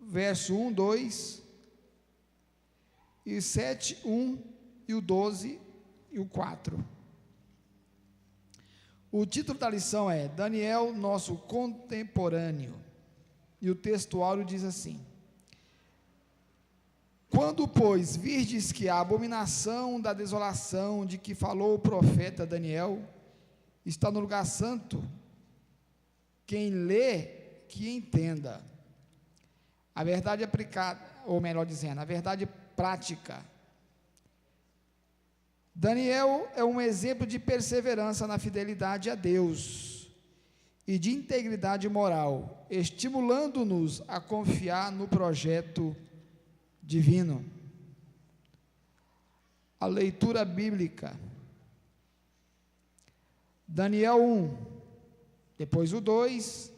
verso 1, 2, e 7, 1, e o 12 e o 4. O título da lição é Daniel, nosso contemporâneo, e o textuário diz assim: quando, pois, virdes que a abominação da desolação de que falou o profeta Daniel está no lugar santo, quem lê, que entenda. A verdade aplicada, ou melhor dizendo, a verdade prática. Daniel é um exemplo de perseverança na fidelidade a Deus e de integridade moral, estimulando-nos a confiar no projeto divino. A leitura bíblica. Daniel 1, depois o 2,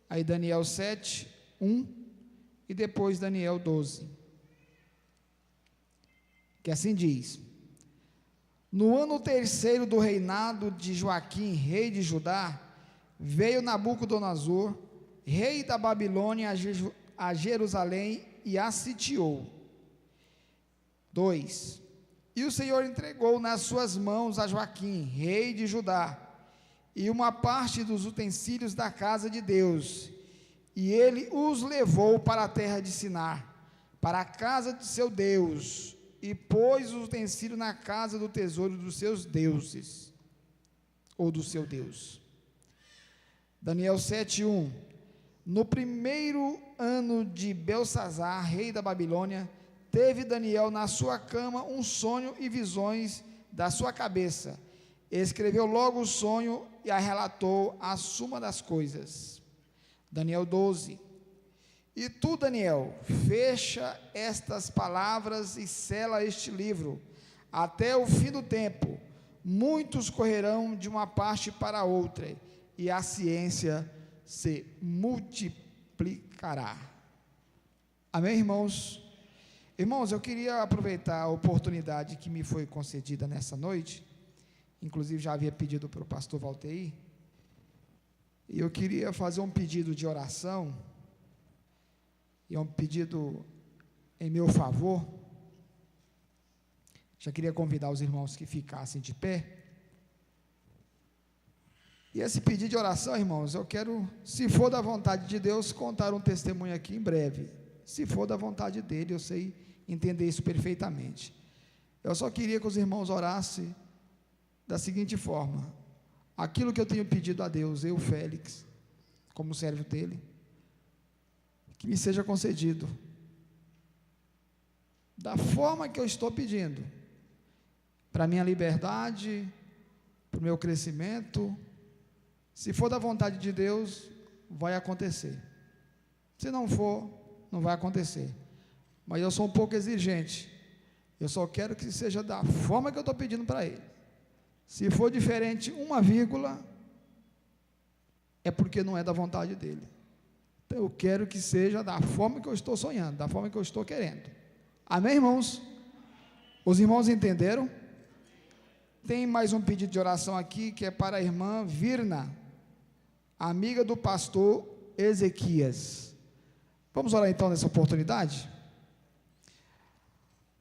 aí Daniel 7, 1, e depois Daniel 12. Que assim diz: no ano terceiro do reinado de Joaquim, rei de Judá, veio Nabucodonosor, rei da Babilônia, a Jerusalém e a sitiou. 2. E o Senhor entregou nas suas mãos a Joaquim, rei de Judá, e uma parte dos utensílios da casa de Deus, e ele os levou para a terra de Sinar, para a casa de seu Deus, e pôs os utensílios na casa do tesouro dos seus deuses, ou do seu Deus. Daniel 7:1. No primeiro ano de Belsazar, rei da Babilônia, teve Daniel na sua cama um sonho e visões da sua cabeça. Escreveu logo o sonho e a relatou a suma das coisas. Daniel 12. E tu, Daniel, fecha estas palavras e sela este livro, até o fim do tempo. Muitos correrão de uma parte para outra, e a ciência se multiplicará. Amém, irmãos? Irmãos, eu queria aproveitar a oportunidade que me foi concedida nessa noite, inclusive já havia pedido para o pastor Valteir, e eu queria fazer um pedido de oração, e é um pedido em meu favor. Já queria convidar os irmãos que ficassem de pé. E esse pedido de oração, irmãos, eu quero, se for da vontade de Deus, contar um testemunho aqui em breve. Se for da vontade dele, eu sei entender isso perfeitamente. Eu só queria que os irmãos orassem da seguinte forma: aquilo que eu tenho pedido a Deus, eu, Félix, como servo dele, que me seja concedido, da forma que eu estou pedindo, para a minha liberdade, para o meu crescimento. Se for da vontade de Deus, vai acontecer. Se não for, não vai acontecer. Mas eu sou um pouco exigente, eu só quero que seja da forma que eu estou pedindo para Ele. Se for diferente, uma vírgula, é porque não é da vontade dEle. Então eu quero que seja da forma que eu estou sonhando, da forma que eu estou querendo. Amém, irmãos? Os irmãos entenderam? Tem mais um pedido de oração aqui, que é para a irmã Virna, amiga do pastor Ezequias. Vamos orar então nessa oportunidade?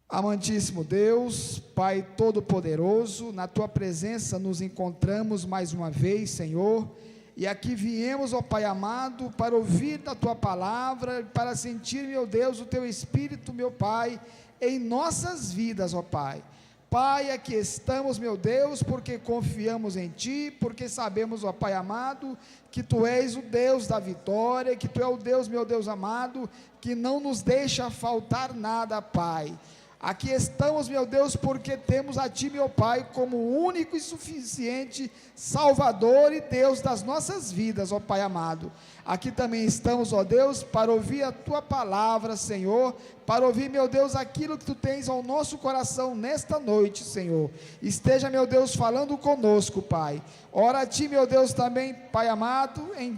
Amantíssimo Deus, Pai Todo-Poderoso, na Tua presença nos encontramos mais uma vez, Senhor, e aqui viemos, ó Pai amado, para ouvir da Tua palavra, para sentir, meu Deus, o Teu Espírito, meu Pai, em nossas vidas, ó Pai. Pai, aqui estamos, meu Deus, porque confiamos em Ti, porque sabemos, ó Pai amado, que Tu és o Deus da vitória, que Tu és o Deus, meu Deus amado, que não nos deixa faltar nada, Pai. Aqui estamos, meu Deus, porque temos a Ti, meu Pai, como único e suficiente Salvador e Deus das nossas vidas, ó Pai amado. Aqui também estamos, ó Deus, para ouvir a Tua palavra, Senhor, para ouvir, meu Deus, aquilo que Tu tens ao nosso coração nesta noite, Senhor. Esteja, meu Deus, falando conosco, Pai. Ora a Ti, meu Deus, também, Pai amado, em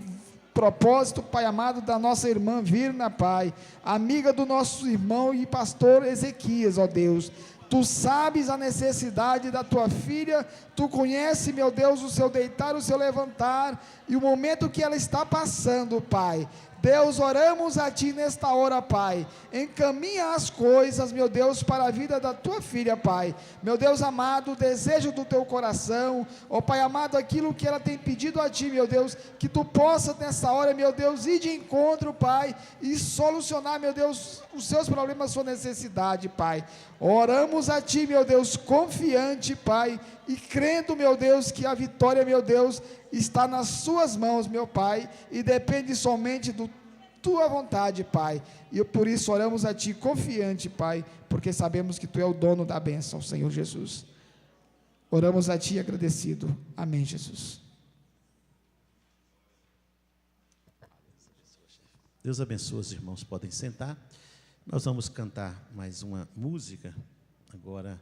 propósito, Pai amado, da nossa irmã Virna, Pai, amiga do nosso irmão e pastor Ezequias, ó Deus. Tu sabes a necessidade da tua filha, Tu conhece, meu Deus, o seu deitar, o seu levantar, e o momento que ela está passando, Pai. Deus, oramos a Ti nesta hora, Pai. Encaminha as coisas, meu Deus, para a vida da Tua filha, Pai. Meu Deus amado, o desejo do Teu coração, ó Pai amado, aquilo que ela tem pedido a Ti, meu Deus, que Tu possa nessa hora, meu Deus, ir de encontro, Pai, e solucionar, meu Deus, os seus problemas, a sua necessidade, Pai. Oramos a Ti, meu Deus, confiante, Pai, e crendo, meu Deus, que a vitória, meu Deus, está nas Suas mãos, meu Pai, e depende somente do Tua vontade, Pai. E por isso oramos a Ti confiante, Pai, porque sabemos que Tu é o dono da bênção, Senhor Jesus. Oramos a Ti agradecido. Amém, Jesus. Deus abençoe, os irmãos podem sentar. Nós vamos cantar mais uma música. Agora,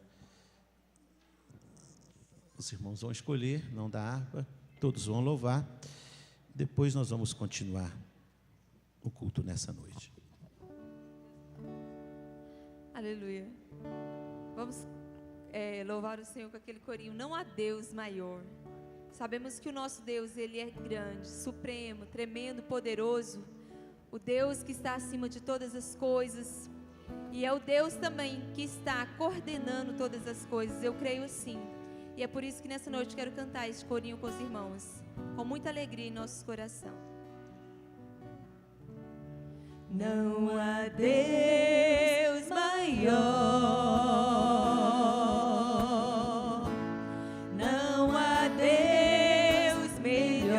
os irmãos vão escolher, não da harpa, todos vão louvar. Depois nós vamos continuar o culto nessa noite. Aleluia. Vamos louvar o Senhor com aquele corinho. Não há Deus maior. Sabemos que o nosso Deus, Ele é grande, supremo, tremendo, poderoso. O Deus que está acima de todas as coisas. E é o Deus também que está coordenando todas as coisas. Eu creio assim. E é por isso que nessa noite quero cantar este corinho com os irmãos, com muita alegria em nossos corações. Não há Deus maior, não há Deus melhor,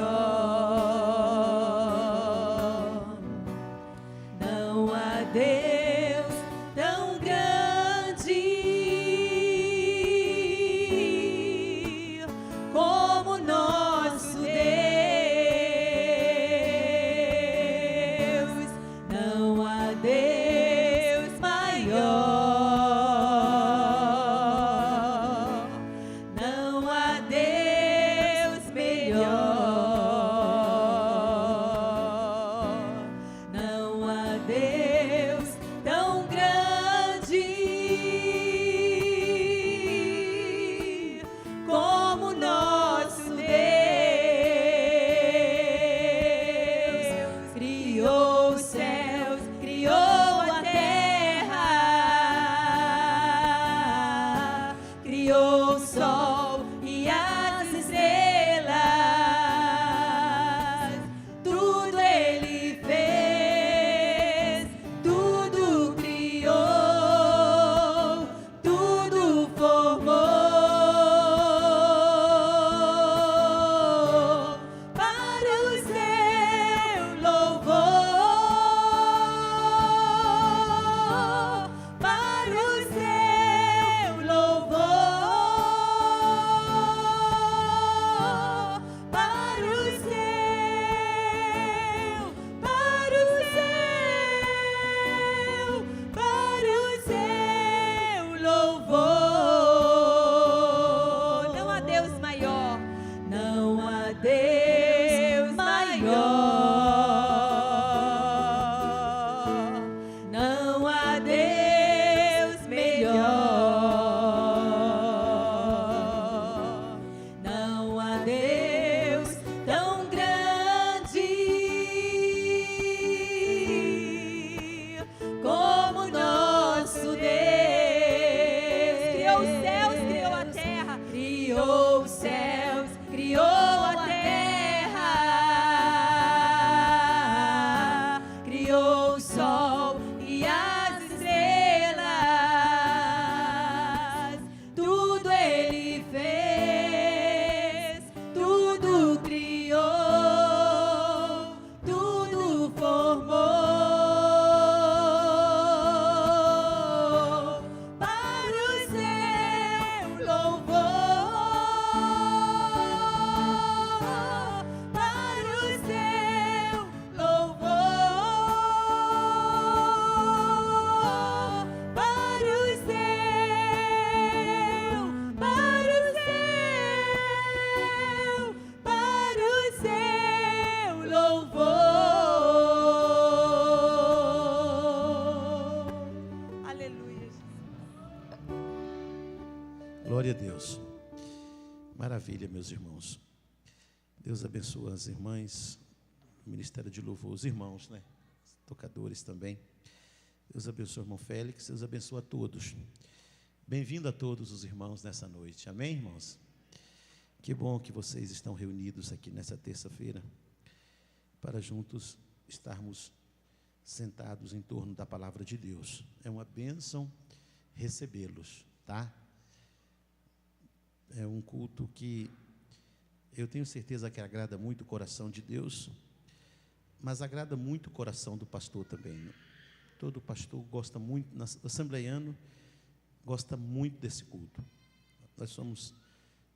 não há Deus tão grande como nosso Deus. Não há Deus maior, não há Deus melhor, não há Deus tão grande como nosso Deus. Criou os céus, criou a terra, criou o sol e as estrelas. Tudo Ele fez, tudo criou, tudo formou para o seu louvor, para o seu louvor, para o seu, para o seu, para o seu louvor. Não há Deus maior, não há Deus maior, não há Deus melhor, não há Deus tão grande como nosso Deus. Criou os céus, criou a terra, criou os céus, criou a terra, criou o sol e as estrelas. Tudo Ele fez, tudo criou, tudo formou para o seu louvor, para o seu louvor, para o seu, para o seu, para o seu louvor. Aleluia. Glória a Deus. Maravilha, meus irmãos. Deus abençoe as irmãs. o Ministério de Louvor, os irmãos, né? Os tocadores também. Deus abençoe o irmão Félix, Deus abençoe a todos. Bem-vindo a todos os irmãos nessa noite, amém, irmãos? Que bom que vocês estão reunidos aqui nessa terça-feira, para juntos estarmos sentados em torno da palavra de Deus. É uma bênção recebê-los, tá? É um culto que eu tenho certeza que agrada muito o coração de Deus, mas agrada muito o coração do pastor também, né? Todo pastor gosta muito, assembleiano gosta muito desse culto. Nós somos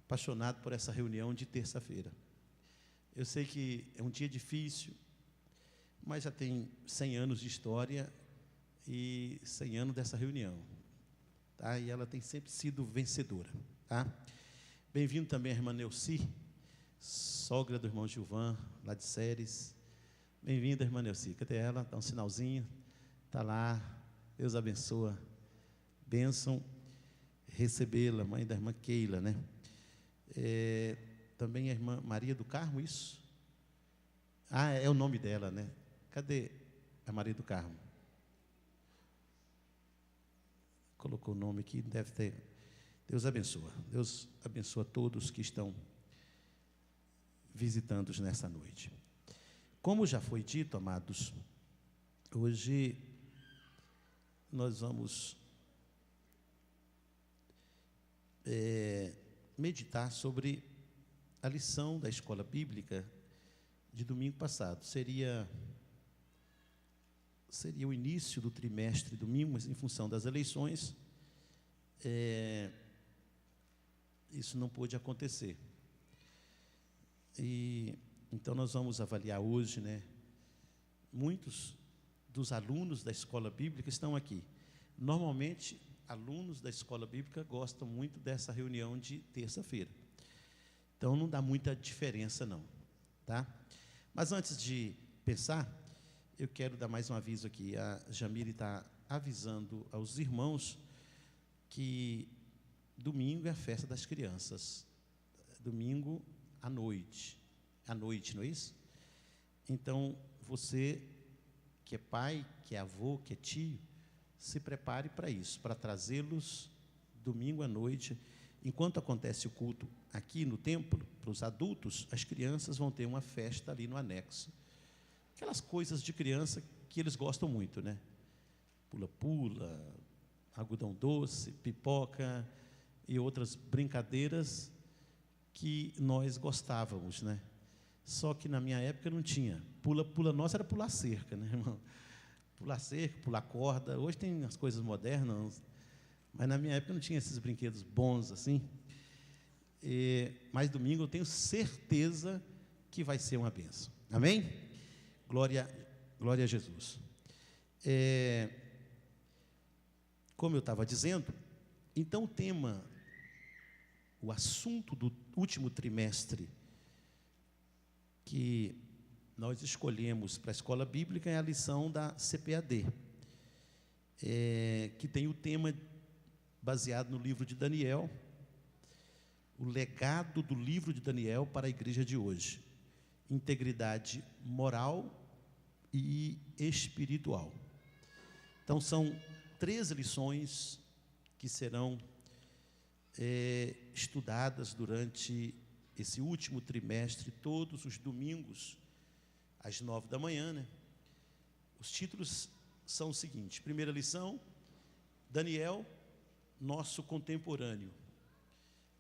apaixonados por essa reunião de terça-feira. Eu sei que é um dia difícil, mas já tem 100 anos de história e 100 anos dessa reunião, tá? E ela tem sempre sido vencedora, tá? Bem-vindo também a irmã Neuci, sogra do irmão Gilvan, lá de Séries. Bem-vinda, irmã Neuci. Cadê ela? Dá um sinalzinho. Está lá, Deus abençoa, bênção recebê-la, mãe da irmã Keila, né? Também a irmã Maria do Carmo, isso? Ah, é o nome dela, né? Cadê a Maria do Carmo? Colocou o nome aqui, deve ter. Deus abençoa todos que estão visitando-os nessa noite. Como já foi dito, amados, hoje nós vamos meditar sobre a lição da escola bíblica de domingo passado. Seria o início do trimestre domingo, mas em função das eleições, isso não pôde acontecer. E então nós vamos avaliar hoje, né? Muitos dos alunos da escola bíblica estão aqui. Normalmente, alunos da escola bíblica gostam muito dessa reunião de terça-feira. Então, não dá muita diferença, não, tá? Mas antes de pensar, eu quero dar mais um aviso aqui. A Jamile está avisando aos irmãos que domingo é a festa das crianças. Domingo à noite. À noite, não é isso? Então, você que é pai, que é avô, que é tio, se prepare para isso, para trazê-los domingo à noite. Enquanto acontece o culto aqui no templo, para os adultos, as crianças vão ter uma festa ali no anexo. Aquelas coisas de criança que eles gostam muito, né? Pula-pula, algodão doce, pipoca e outras brincadeiras que nós gostávamos, né? Só que na minha época não tinha. Pula-pula nossa era pular cerca, né, irmão? Pular cerca, pular corda. Hoje tem as coisas modernas, mas na minha época não tinha esses brinquedos bons assim. Mas domingo eu tenho certeza que vai ser uma bênção. Amém? Glória a Jesus. Como eu estava dizendo, então o assunto do último trimestre que nós escolhemos para a escola bíblica é a lição da CPAD, que tem o tema baseado no livro de Daniel, o legado do livro de Daniel para a igreja de hoje: integridade moral e espiritual. Então, são 13 lições que serão estudadas durante esse último trimestre, todos os domingos, às 9 da manhã, né? Os títulos são os seguintes: primeira lição, Daniel, nosso contemporâneo.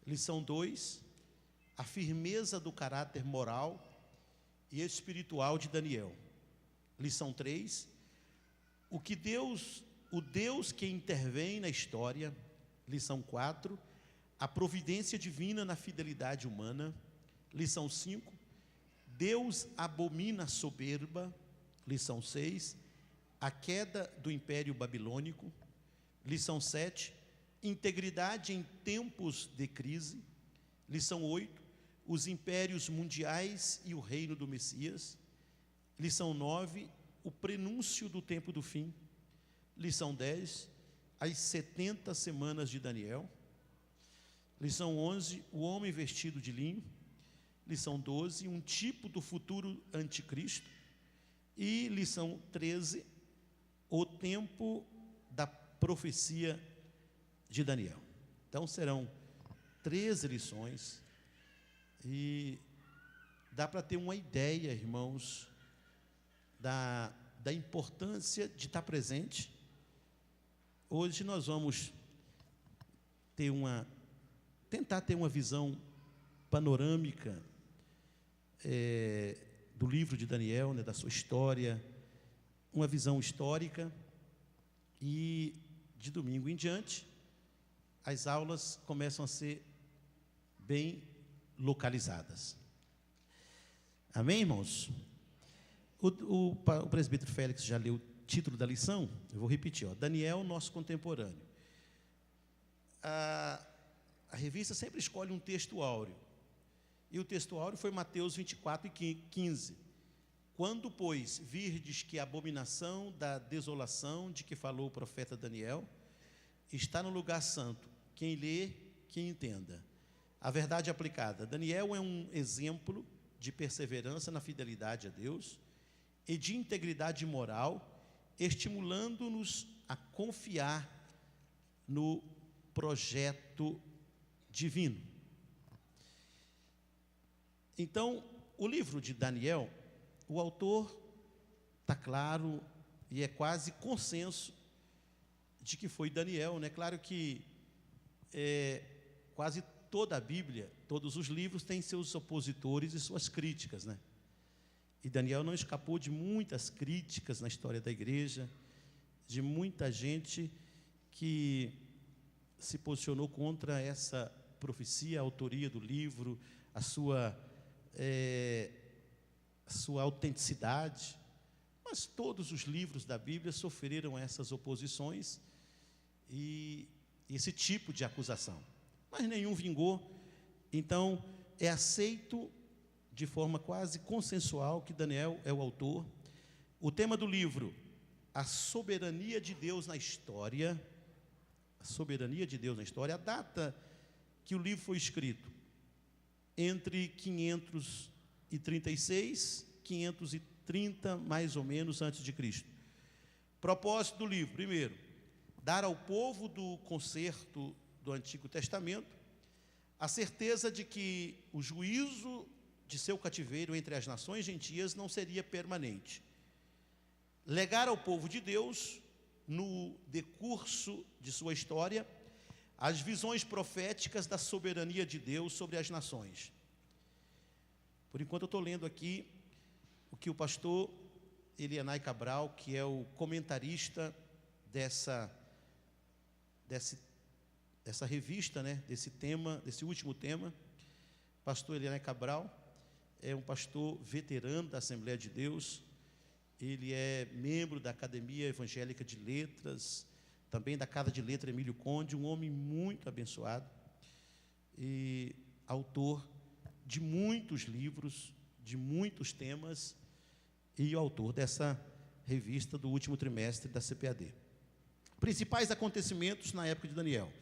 Lição 2, a firmeza do caráter moral e espiritual de Daniel. Lição 3, o Deus que intervém na história. Lição 4, a providência divina na fidelidade humana. Lição 5, Deus abomina a soberba. Lição 6, a queda do Império Babilônico. Lição 7, integridade em tempos de crise. Lição 8, os impérios mundiais e o reino do Messias. Lição 9, o prenúncio do tempo do fim. Lição 10, as 70 semanas de Daniel. Lição 11, o homem vestido de linho. Lição 12, um tipo do futuro anticristo. E lição 13, o tempo da profecia de Daniel. Então serão 13 lições e dá para ter uma ideia, irmãos, da importância de estar presente. Hoje nós vamos tentar ter uma visão panorâmica do livro de Daniel, né, da sua história, uma visão histórica, e de domingo em diante, as aulas começam a ser bem localizadas. Amém, irmãos? O presbítero Félix já leu o título da lição, eu vou repetir, Daniel, nosso contemporâneo. A revista sempre escolhe um texto áureo, e o texto áureo foi Mateus 24:15. Quando, pois, virdes que a abominação da desolação de que falou o profeta Daniel está no lugar santo, quem lê, quem entenda. A verdade aplicada. Daniel é um exemplo de perseverança na fidelidade a Deus e de integridade moral, estimulando-nos a confiar no projeto divino. Então, o livro de Daniel, o autor está claro e é quase consenso de que foi Daniel, né? Claro que quase toda a Bíblia, todos os livros têm seus opositores e suas críticas, né? E Daniel não escapou de muitas críticas na história da igreja, de muita gente que se posicionou contra essa profecia, a autoria do livro, a sua autenticidade. Mas todos os livros da Bíblia sofreram essas oposições e esse tipo de acusação. Mas nenhum vingou, então é aceito de forma quase consensual que Daniel é o autor. O tema do livro, a soberania de Deus na história, a soberania de Deus na história, a data que o livro foi escrito, entre 536 e 530, mais ou menos, antes de Cristo. Propósito do livro, primeiro, dar ao povo do concerto do Antigo Testamento a certeza de que o juízo de seu cativeiro entre as nações gentias não seria permanente. Legar ao povo de Deus, no decurso de sua história, as visões proféticas da soberania de Deus sobre as nações. Por enquanto eu estou lendo aqui o que o pastor Elianai Cabral, que é o comentarista dessa revista, né, desse tema, desse último tema. Pastor Elianai Cabral é um pastor veterano da Assembleia de Deus, ele é membro da Academia Evangélica de Letras, também da Casa de Letra Emílio Conde, um homem muito abençoado, e autor de muitos livros, de muitos temas, e o autor dessa revista do último trimestre da CPAD. Principais acontecimentos na época de Daniel.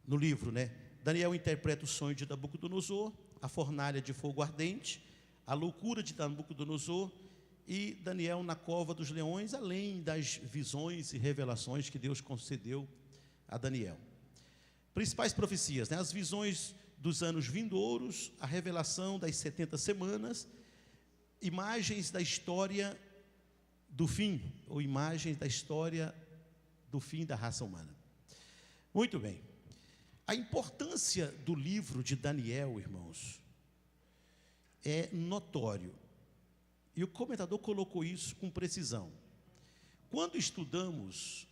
No livro, né? Daniel interpreta o sonho de Nabucodonosor, a fornalha de fogo ardente, a loucura de Nabucodonosor e Daniel na cova dos leões, além das visões e revelações que Deus concedeu a Daniel. Principais profecias, né? As visões dos anos vindouros, a revelação das 70 semanas, imagens da história do fim, ou imagens da história do fim da raça humana. Muito bem. A importância do livro de Daniel, irmãos, é notório. E o comentador colocou isso com precisão. Quando estudamos,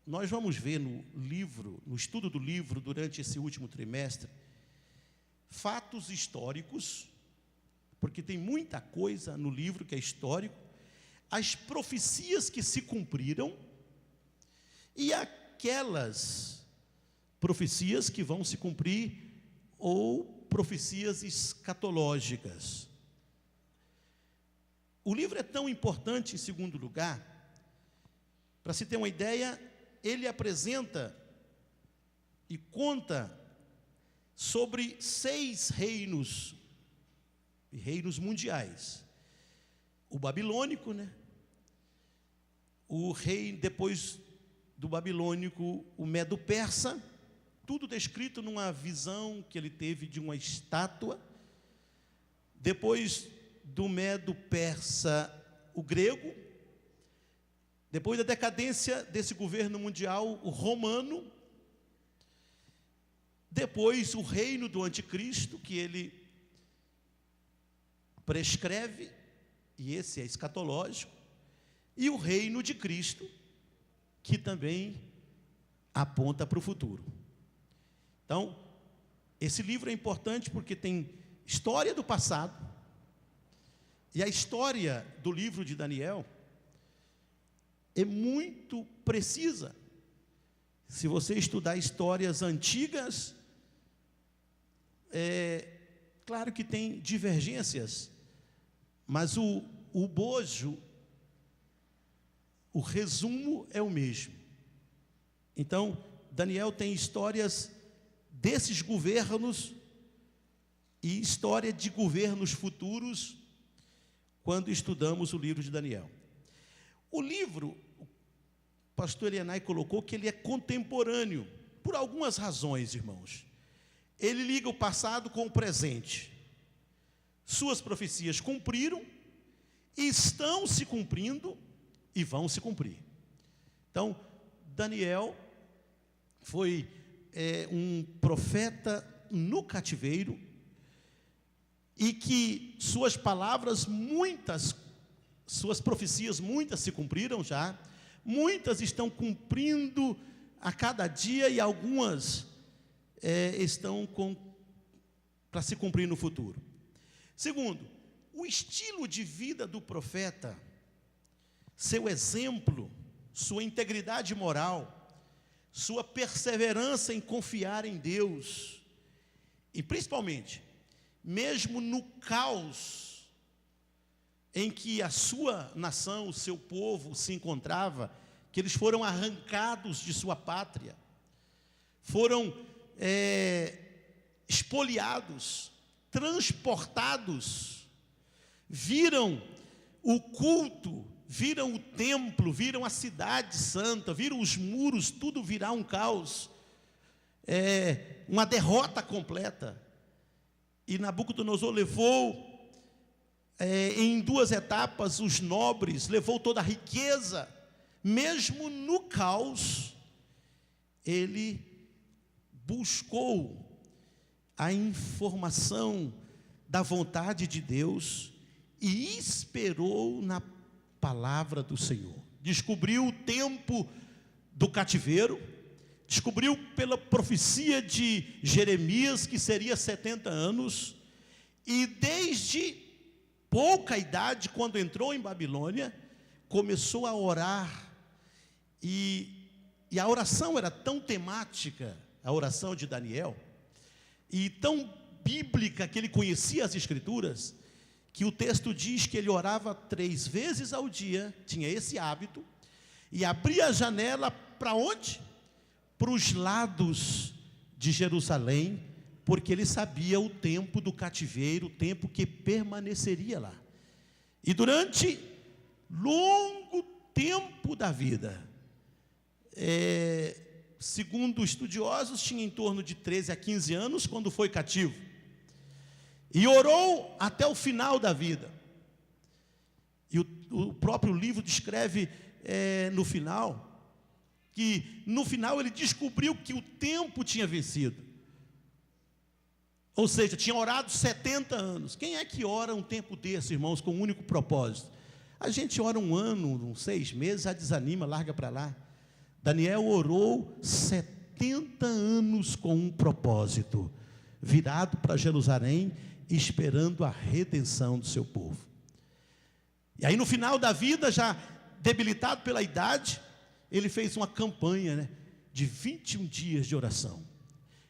nós vamos ver no livro, no estudo do livro durante esse último trimestre, fatos históricos, porque tem muita coisa no livro que é histórico, as profecias que se cumpriram e aquelas profecias que vão se cumprir ou profecias escatológicas. O livro é tão importante, em segundo lugar, para se ter uma ideia, ele apresenta e conta sobre 6 reinos, e reinos mundiais. O babilônico, né? o rei, depois do babilônico, o medo-persa, tudo descrito numa visão que ele teve de uma estátua. Depois do medo-persa, o grego. Depois da decadência desse governo mundial, o romano. Depois o reino do anticristo, que ele prescreve, e esse é escatológico. E o reino de Cristo, que também aponta para o futuro. Então, esse livro é importante porque tem história do passado, e a história do livro de Daniel é muito precisa. Se você estudar histórias antigas, claro que tem divergências, mas o bojo, o resumo é o mesmo. Então, Daniel tem histórias desses governos e história de governos futuros quando estudamos o livro de Daniel. O livro, o pastor Elianai colocou que ele é contemporâneo, por algumas razões, irmãos. Ele liga o passado com o presente. Suas profecias cumpriram, estão se cumprindo e vão se cumprir. Então, Daniel foi um profeta no cativeiro, e que suas palavras, muitas, suas profecias, muitas se cumpriram já, muitas estão cumprindo a cada dia, e algumas estão para se cumprir no futuro. Segundo, o estilo de vida do profeta, seu exemplo, sua integridade moral, sua perseverança em confiar em Deus, e principalmente, mesmo no caos em que a sua nação, o seu povo se encontrava, que eles foram arrancados de sua pátria, foram espoliados, transportados, viram o culto, viram o templo, viram a cidade santa, viram os muros, tudo virar um caos, uma derrota completa. E Nabucodonosor levou em 2 etapas os nobres, levou toda a riqueza. Mesmo no caos, ele buscou a informação da vontade de Deus e esperou na palavra do Senhor. Descobriu o tempo do cativeiro, descobriu pela profecia de Jeremias que seria 70 anos, e desde pouca idade, quando entrou em Babilônia, começou a orar, e a oração era tão temática, a oração de Daniel, e tão bíblica, que ele conhecia as Escrituras, que o texto diz que ele orava 3 vezes ao dia, tinha esse hábito, e abria a janela para onde? Para os lados de Jerusalém, porque ele sabia o tempo do cativeiro, o tempo que permaneceria lá. E durante longo tempo da vida, segundo estudiosos, tinha em torno de 13 a 15 anos quando foi cativo, e orou até o final da vida. E o próprio livro descreve no final, que no final ele descobriu que o tempo tinha vencido. Ou seja, tinha orado 70 anos. Quem é que ora um tempo desse, irmãos, com um único propósito? A gente ora 1 ano, uns 6 meses, já desanima, larga para lá. Daniel orou 70 anos com um propósito, virado para Jerusalém, esperando a redenção do seu povo. E aí no final da vida, já debilitado pela idade, ele fez uma campanha, de 21 dias de oração.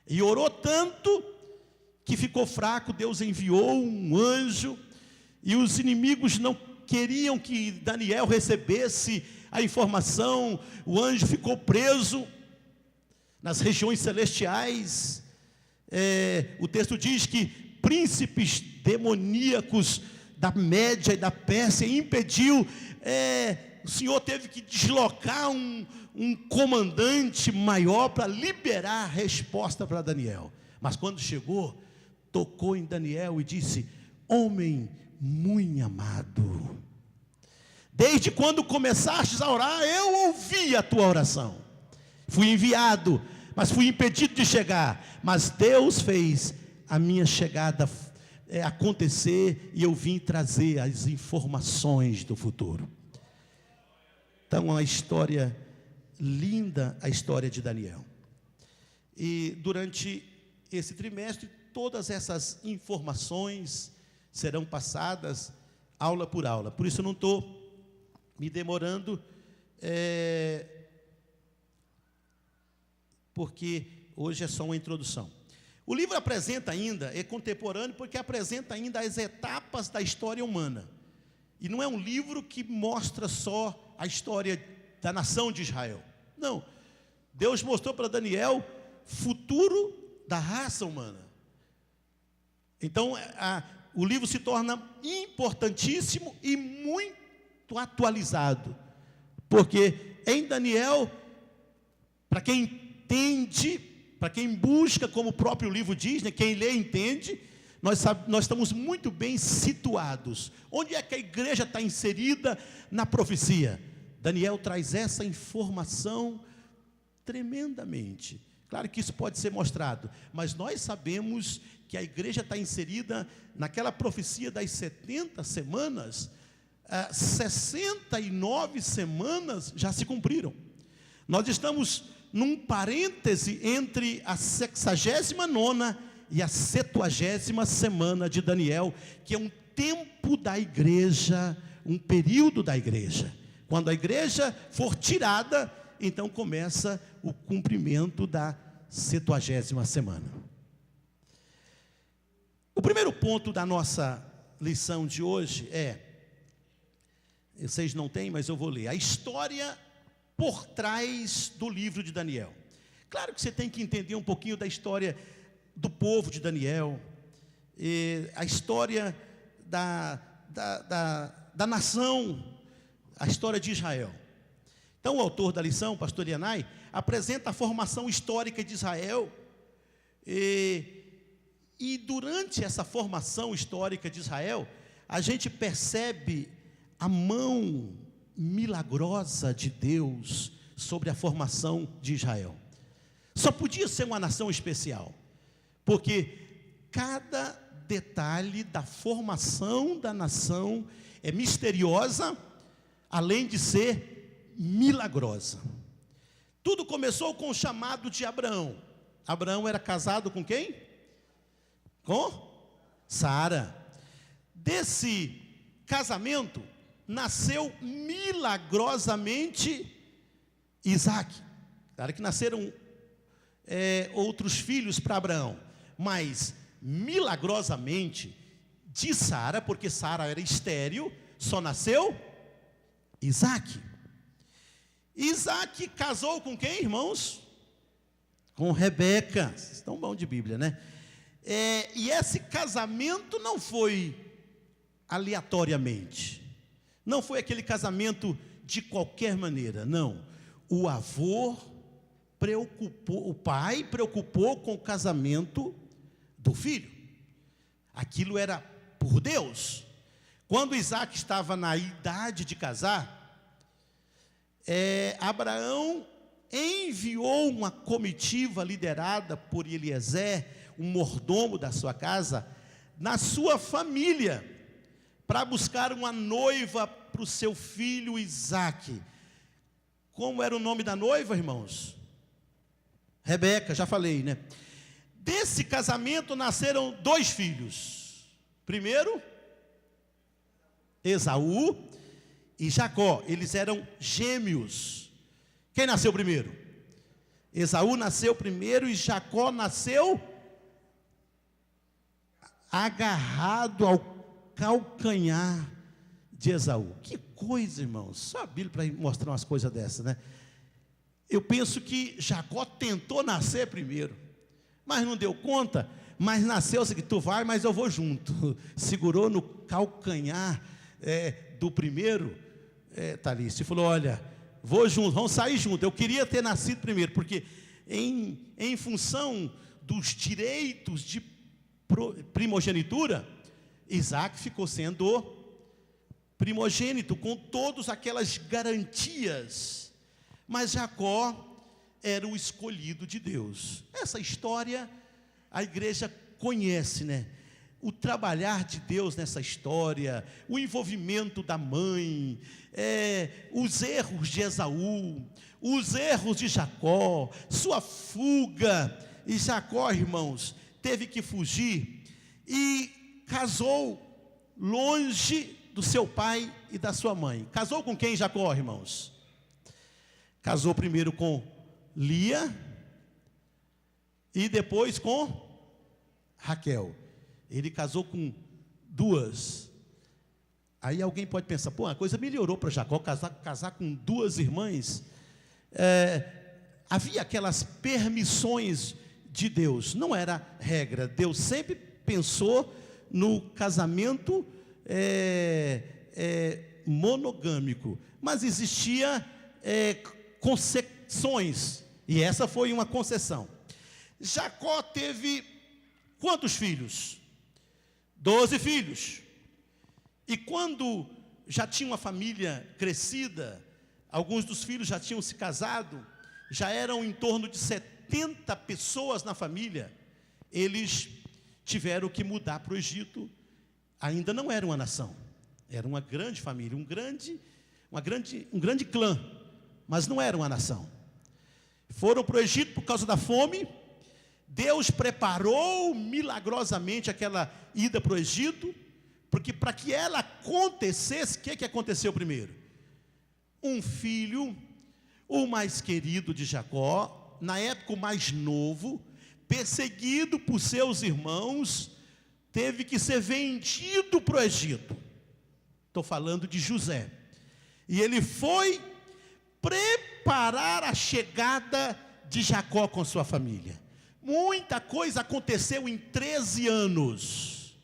E orou tanto que ficou fraco. Deus enviou um anjo, e os inimigos não queriam que Daniel recebesse a informação. O anjo ficou preso nas regiões celestiais. O texto diz que príncipes demoníacos da Média e da Pérsia impediu o Senhor teve que deslocar um comandante maior para liberar a resposta para Daniel. Mas quando chegou, tocou em Daniel e disse: homem muito amado, desde quando começaste a orar, eu ouvi a tua oração. Fui enviado, mas fui impedido de chegar. Mas Deus fez a minha chegada acontecer, e eu vim trazer as informações do futuro. Então, uma história linda, a história de Daniel. E durante esse trimestre, todas essas informações serão passadas aula por aula. Por isso eu não estou me demorando, porque hoje é só uma introdução. O livro apresenta ainda, é contemporâneo, porque apresenta ainda as etapas da história humana. E não é um livro que mostra só a história da nação de Israel. Não. Deus mostrou para Daniel futuro da raça humana. Então, o livro se torna importantíssimo e muito atualizado. Porque em Daniel, para quem entende, para quem busca, como o próprio livro diz, né, quem lê entende, nós estamos muito bem situados. Onde é que a igreja está inserida na profecia? Daniel traz essa informação tremendamente. Claro que isso pode ser mostrado, mas nós sabemos que a igreja está inserida naquela profecia das 70 semanas, 69 semanas já se cumpriram. Nós estamos num parêntese entre a 69ª e a 70ª semana de Daniel, que é um tempo da igreja, um período da igreja. Quando a igreja for tirada, então começa o cumprimento da 70ª semana. O primeiro ponto da nossa lição de hoje vocês não têm, mas eu vou ler, a história por trás do livro de Daniel. Claro que você tem que entender um pouquinho da história do povo de Daniel, a história da nação, a história de Israel. Então o autor da lição, o pastor Yanai, apresenta a formação histórica de Israel, e durante essa formação histórica de Israel, a gente percebe a mão milagrosa de Deus sobre a formação de Israel. Só podia ser uma nação especial, porque cada detalhe da formação da nação é misteriosa, além de ser milagrosa. Tudo começou com o chamado de Abraão. Abraão era casado com quem? Com Sara. Desse casamento nasceu milagrosamente Isaac. Claro que nasceram outros filhos para Abraão, mas milagrosamente de Sara, porque Sara era estéril, só nasceu Isaac. Isaac casou com quem, irmãos? Com Rebeca. Vocês estão bons de Bíblia, né? E esse casamento não foi aleatoriamente, não foi aquele casamento de qualquer maneira, não. O pai preocupou com o casamento do filho. Aquilo era por Deus. Quando Isaac estava na idade de casar, Abraão enviou uma comitiva liderada por Eliezer, um mordomo da sua casa, na sua família, para buscar uma noiva para o seu filho Isaac. Como era o nome da noiva, irmãos? Rebeca, já falei, né? Desse casamento nasceram 2 filhos. Primeiro, Esaú e Jacó. Eles eram gêmeos. Quem nasceu primeiro? Esaú nasceu primeiro e Jacó nasceu agarrado ao calcanhar de Esaú. Que coisa, irmãos. Só a Bíblia para mostrar umas coisas dessas, né? Eu penso que Jacó tentou nascer primeiro, mas não deu conta. Mas nasceu, assim, tu vai, mas eu vou junto. Segurou no calcanhar do primeiro, Thalícia, e falou: olha, vou junto, vamos sair junto. Eu queria ter nascido primeiro, porque em função dos direitos de primogenitura, Isaac ficou sendo primogênito, com todas aquelas garantias. Mas Jacó era o escolhido de Deus. Essa história a igreja conhece, né? O trabalhar de Deus nessa história, o envolvimento da mãe, os erros de Esaú, os erros de Jacó, sua fuga. E Jacó, irmãos, teve que fugir e casou longe do seu pai e da sua mãe. Casou com quem, Jacó, irmãos? Casou primeiro com Lia e depois com Raquel. Ele casou com duas. Aí alguém pode pensar: pô, a coisa melhorou para Jacó casar com duas irmãs. Havia aquelas permissões de Deus, não era regra. Deus sempre pensou no casamento monogâmico, mas existia concessões, e essa foi uma concessão. Jacó teve quantos filhos? 12 filhos. E quando já tinha uma família crescida, alguns dos filhos já tinham se casado, já eram em torno de 70 pessoas na família, eles tiveram que mudar para o Egito. Ainda não era uma nação, era uma grande família, um grande clã, mas não era uma nação. Foram para o Egito por causa da fome. Deus preparou milagrosamente aquela ida para o Egito, porque para que ela acontecesse, o que aconteceu primeiro? Um filho, o mais querido de Jacó, na época o mais novo, perseguido por seus irmãos, teve que ser vendido para o Egito. Estou falando de José. E ele foi preparar a chegada de Jacó com sua família. Muita coisa aconteceu em 13 anos.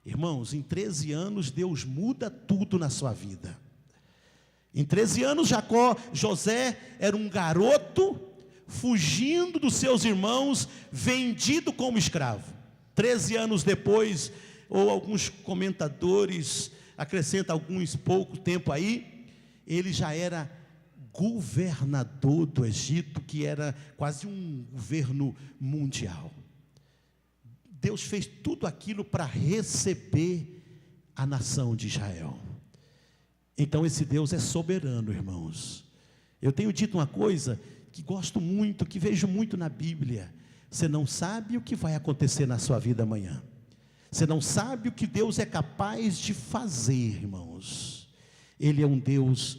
Irmãos, em 13 anos Deus muda tudo na sua vida. Em 13 anos José era um garoto fugindo dos seus irmãos, vendido como escravo. 13 anos depois, ou alguns comentadores acrescentam alguns pouco tempo aí, ele já era governador do Egito, que era quase um governo mundial. Deus fez tudo aquilo para receber a nação de Israel. Então esse Deus é soberano, irmãos. Eu tenho dito uma coisa que gosto muito, que vejo muito na Bíblia: você não sabe o que vai acontecer na sua vida amanhã. Você não sabe o que Deus é capaz de fazer, irmãos. Ele é um Deus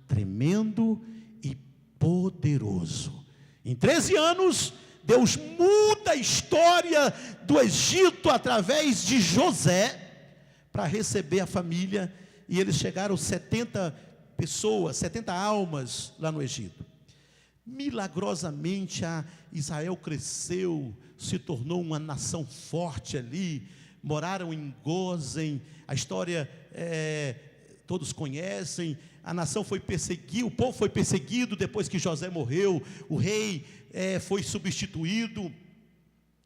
tremendo e poderoso. Em 13 anos, Deus muda a história do Egito através de José, para receber a família, e eles chegaram 70 pessoas, 70 almas lá no Egito. Milagrosamente Israel cresceu, se tornou uma nação forte ali, moraram em Gósen. A história todos conhecem. A nação foi perseguida, o povo foi perseguido depois que José morreu, o rei foi substituído,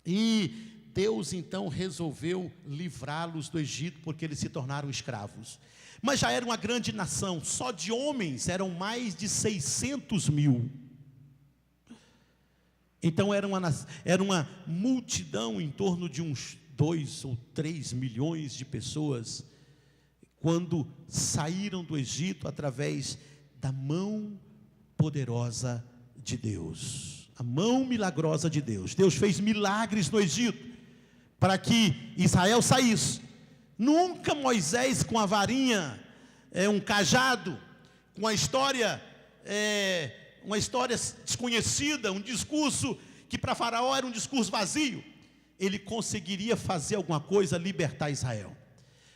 e Deus então resolveu livrá-los do Egito, porque eles se tornaram escravos. Mas já era uma grande nação, só de homens eram mais de 600 mil. Então era uma multidão em torno de uns 2 ou 3 milhões de pessoas, quando saíram do Egito através da mão poderosa de Deus, a mão milagrosa de Deus. Deus fez milagres no Egito, para que Israel saísse. Nunca Moisés com a varinha, um cajado, com a história, uma história desconhecida, um discurso que para Faraó era um discurso vazio, ele conseguiria fazer alguma coisa, libertar Israel.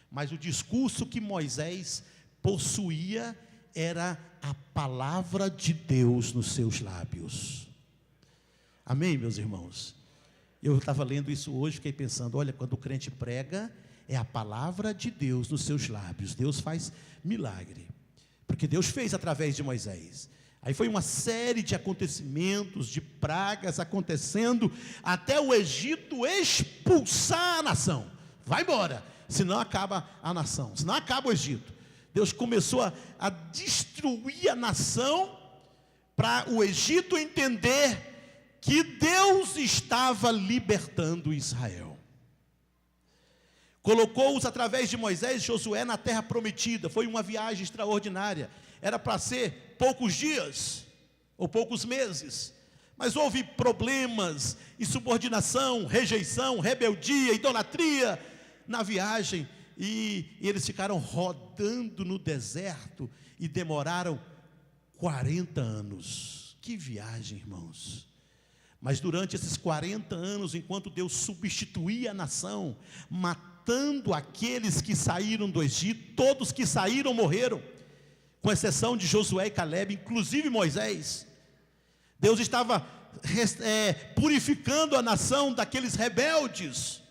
Mas o discurso que Moisés possuía era a palavra de Deus nos seus lábios. Amém, meus irmãos? Eu estava lendo isso hoje, fiquei pensando: olha, quando o crente prega, é a palavra de Deus nos seus lábios. Deus faz milagre. porque Deus fez através de Moisés. Aí foi uma série de acontecimentos, de pragas acontecendo, até o Egito expulsar a nação. Vai embora, senão acaba a nação, senão acaba o Egito. Deus começou a destruir a nação, para o Egito entender que Deus estava libertando Israel. Colocou-os através de Moisés e Josué na terra prometida. Foi uma viagem extraordinária. Era para ser poucos dias ou poucos meses, mas houve problemas, insubordinação, rejeição, rebeldia, idolatria na viagem, e eles ficaram rodando no deserto e demoraram 40 anos. Que viagem, irmãos! Mas durante esses 40 anos, enquanto Deus substituía a nação, matando aqueles que saíram do Egito, todos que saíram morreram, com exceção de Josué e Calebe, inclusive Moisés. Deus estava purificando a nação daqueles rebeldes,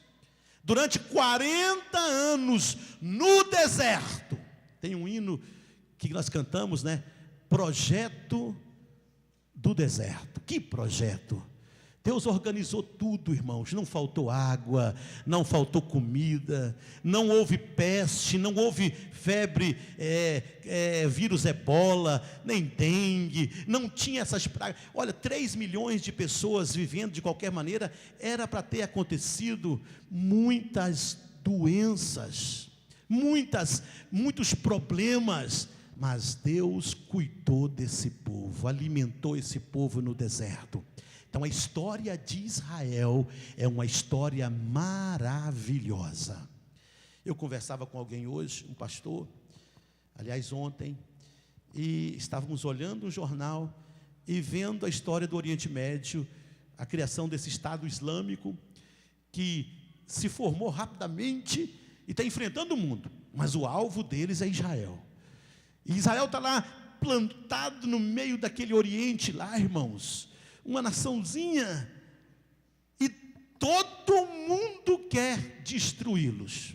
durante 40 anos, no deserto. Tem um hino que nós cantamos, né? Projeto do deserto. Que projeto! Deus organizou tudo, irmãos. Não faltou água, não faltou comida, não houve peste, não houve febre, vírus ebola, nem dengue, não tinha essas pragas. Olha, 3 milhões de pessoas vivendo de qualquer maneira, era para ter acontecido muitas doenças, muitos problemas, mas Deus cuidou desse povo, alimentou esse povo no deserto. Então a história de Israel é uma história maravilhosa. Eu conversava com alguém hoje, um pastor, aliás ontem, e estávamos olhando um jornal e vendo a história do Oriente Médio, a criação desse Estado Islâmico, que se formou rapidamente e está enfrentando o mundo, mas o alvo deles é Israel. E Israel está lá plantado no meio daquele Oriente lá, irmãos, uma naçãozinha, e todo mundo quer destruí-los,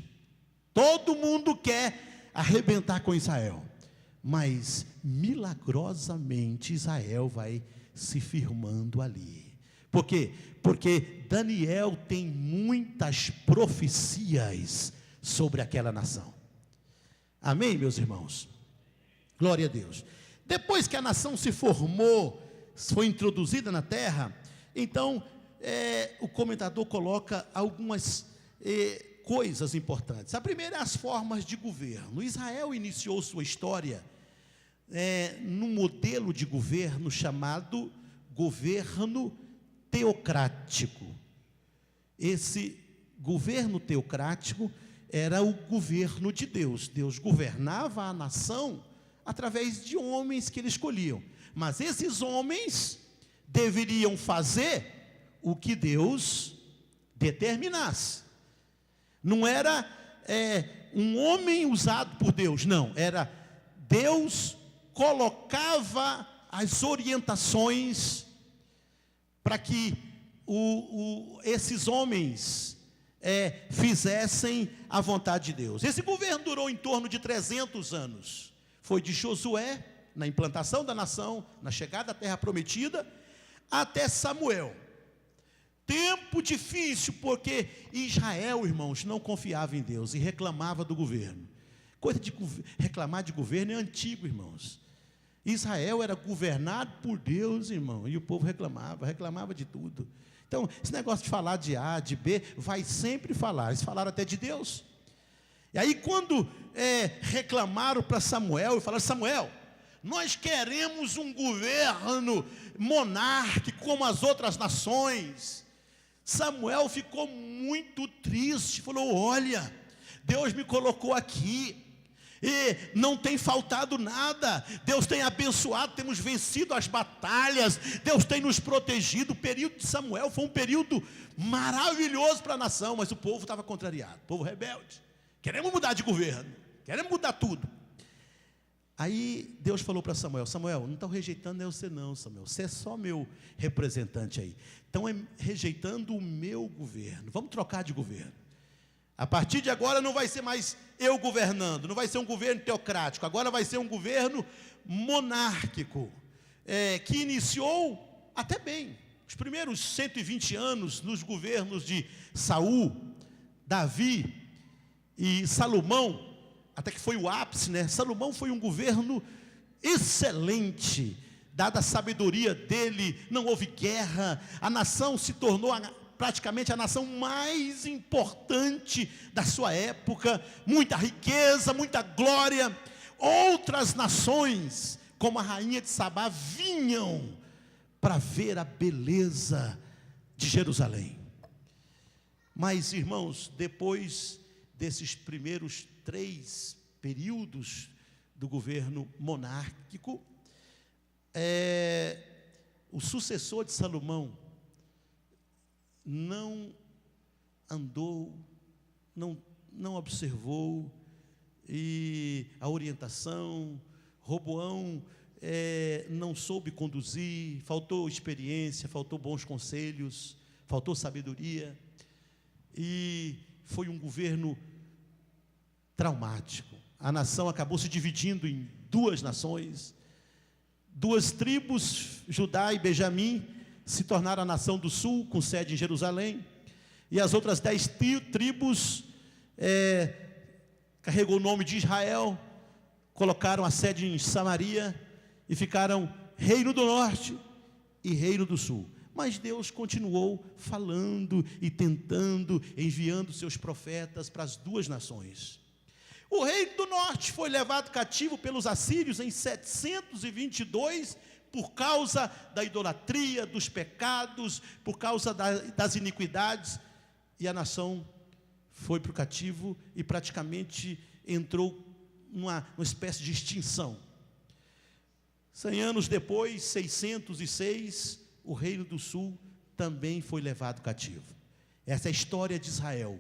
todo mundo quer arrebentar com Israel, mas milagrosamente Israel vai se firmando ali. Por quê? Porque Daniel tem muitas profecias sobre aquela nação. Amém, meus irmãos? Glória a Deus. Depois que a nação se formou, foi introduzida na terra, então o comentador coloca algumas coisas importantes. A primeira é as formas de governo. Israel iniciou sua história num modelo de governo chamado governo teocrático. Esse governo teocrático era o governo de Deus. Deus governava a nação através de homens que ele escolhiam, mas esses homens deveriam fazer o que Deus determinasse. Não era um homem usado por Deus, não, era Deus colocava as orientações para que esses homens fizessem a vontade de Deus. Esse governo durou em torno de 300 anos. Foi de Josué, na implantação da nação, na chegada à terra prometida, até Samuel. Tempo difícil, porque Israel, irmãos, não confiava em Deus e reclamava do governo. Coisa de reclamar de governo é antigo, irmãos. Israel era governado por Deus, irmão, e o povo reclamava de tudo. Então, esse negócio de falar de A, de B, vai sempre falar. Eles falaram até de Deus. E aí, quando reclamaram para Samuel, e falaram: Samuel, nós queremos um governo monárquico como as outras nações. Samuel ficou muito triste, falou: olha, Deus me colocou aqui, e não tem faltado nada, Deus tem abençoado, temos vencido as batalhas, Deus tem nos protegido. O período de Samuel foi um período maravilhoso para a nação, mas o povo estava contrariado, o povo rebelde. Queremos mudar de governo, queremos mudar tudo. Aí Deus falou para Samuel: Samuel, não estão rejeitando você não, Samuel, você é só meu representante aí, estão rejeitando o meu governo, vamos trocar de governo. A partir de agora não vai ser mais eu governando, não vai ser um governo teocrático, agora vai ser um governo monárquico, que iniciou até bem. Os primeiros 120 anos nos governos de Saul, Davi e Salomão, até que foi o ápice, né? Salomão foi um governo excelente, dada a sabedoria dele, não houve guerra, a nação se tornou praticamente a nação mais importante da sua época, muita riqueza, muita glória. Outras nações, como a rainha de Sabá, vinham para ver a beleza de Jerusalém. Mas, irmãos, depois desses primeiros 3 períodos do governo monárquico, o sucessor de Salomão não andou, não observou e a orientação. Roboão não soube conduzir, faltou experiência, faltou bons conselhos, faltou sabedoria, e foi um governo traumático. A nação acabou se dividindo em 2 nações, 2 tribos, Judá e Benjamim, se tornaram a nação do sul, com sede em Jerusalém, e as outras 10 tribos carregou o nome de Israel, colocaram a sede em Samaria, e ficaram reino do norte e reino do sul. Mas Deus continuou falando e tentando, enviando seus profetas para as 2 nações. O reino do norte foi levado cativo pelos assírios em 722, por causa da idolatria, dos pecados, por causa das iniquidades, e a nação foi para o cativo e praticamente entrou numa espécie de extinção. 100 anos depois, 606, o reino do sul também foi levado cativo. Essa é a história de Israel,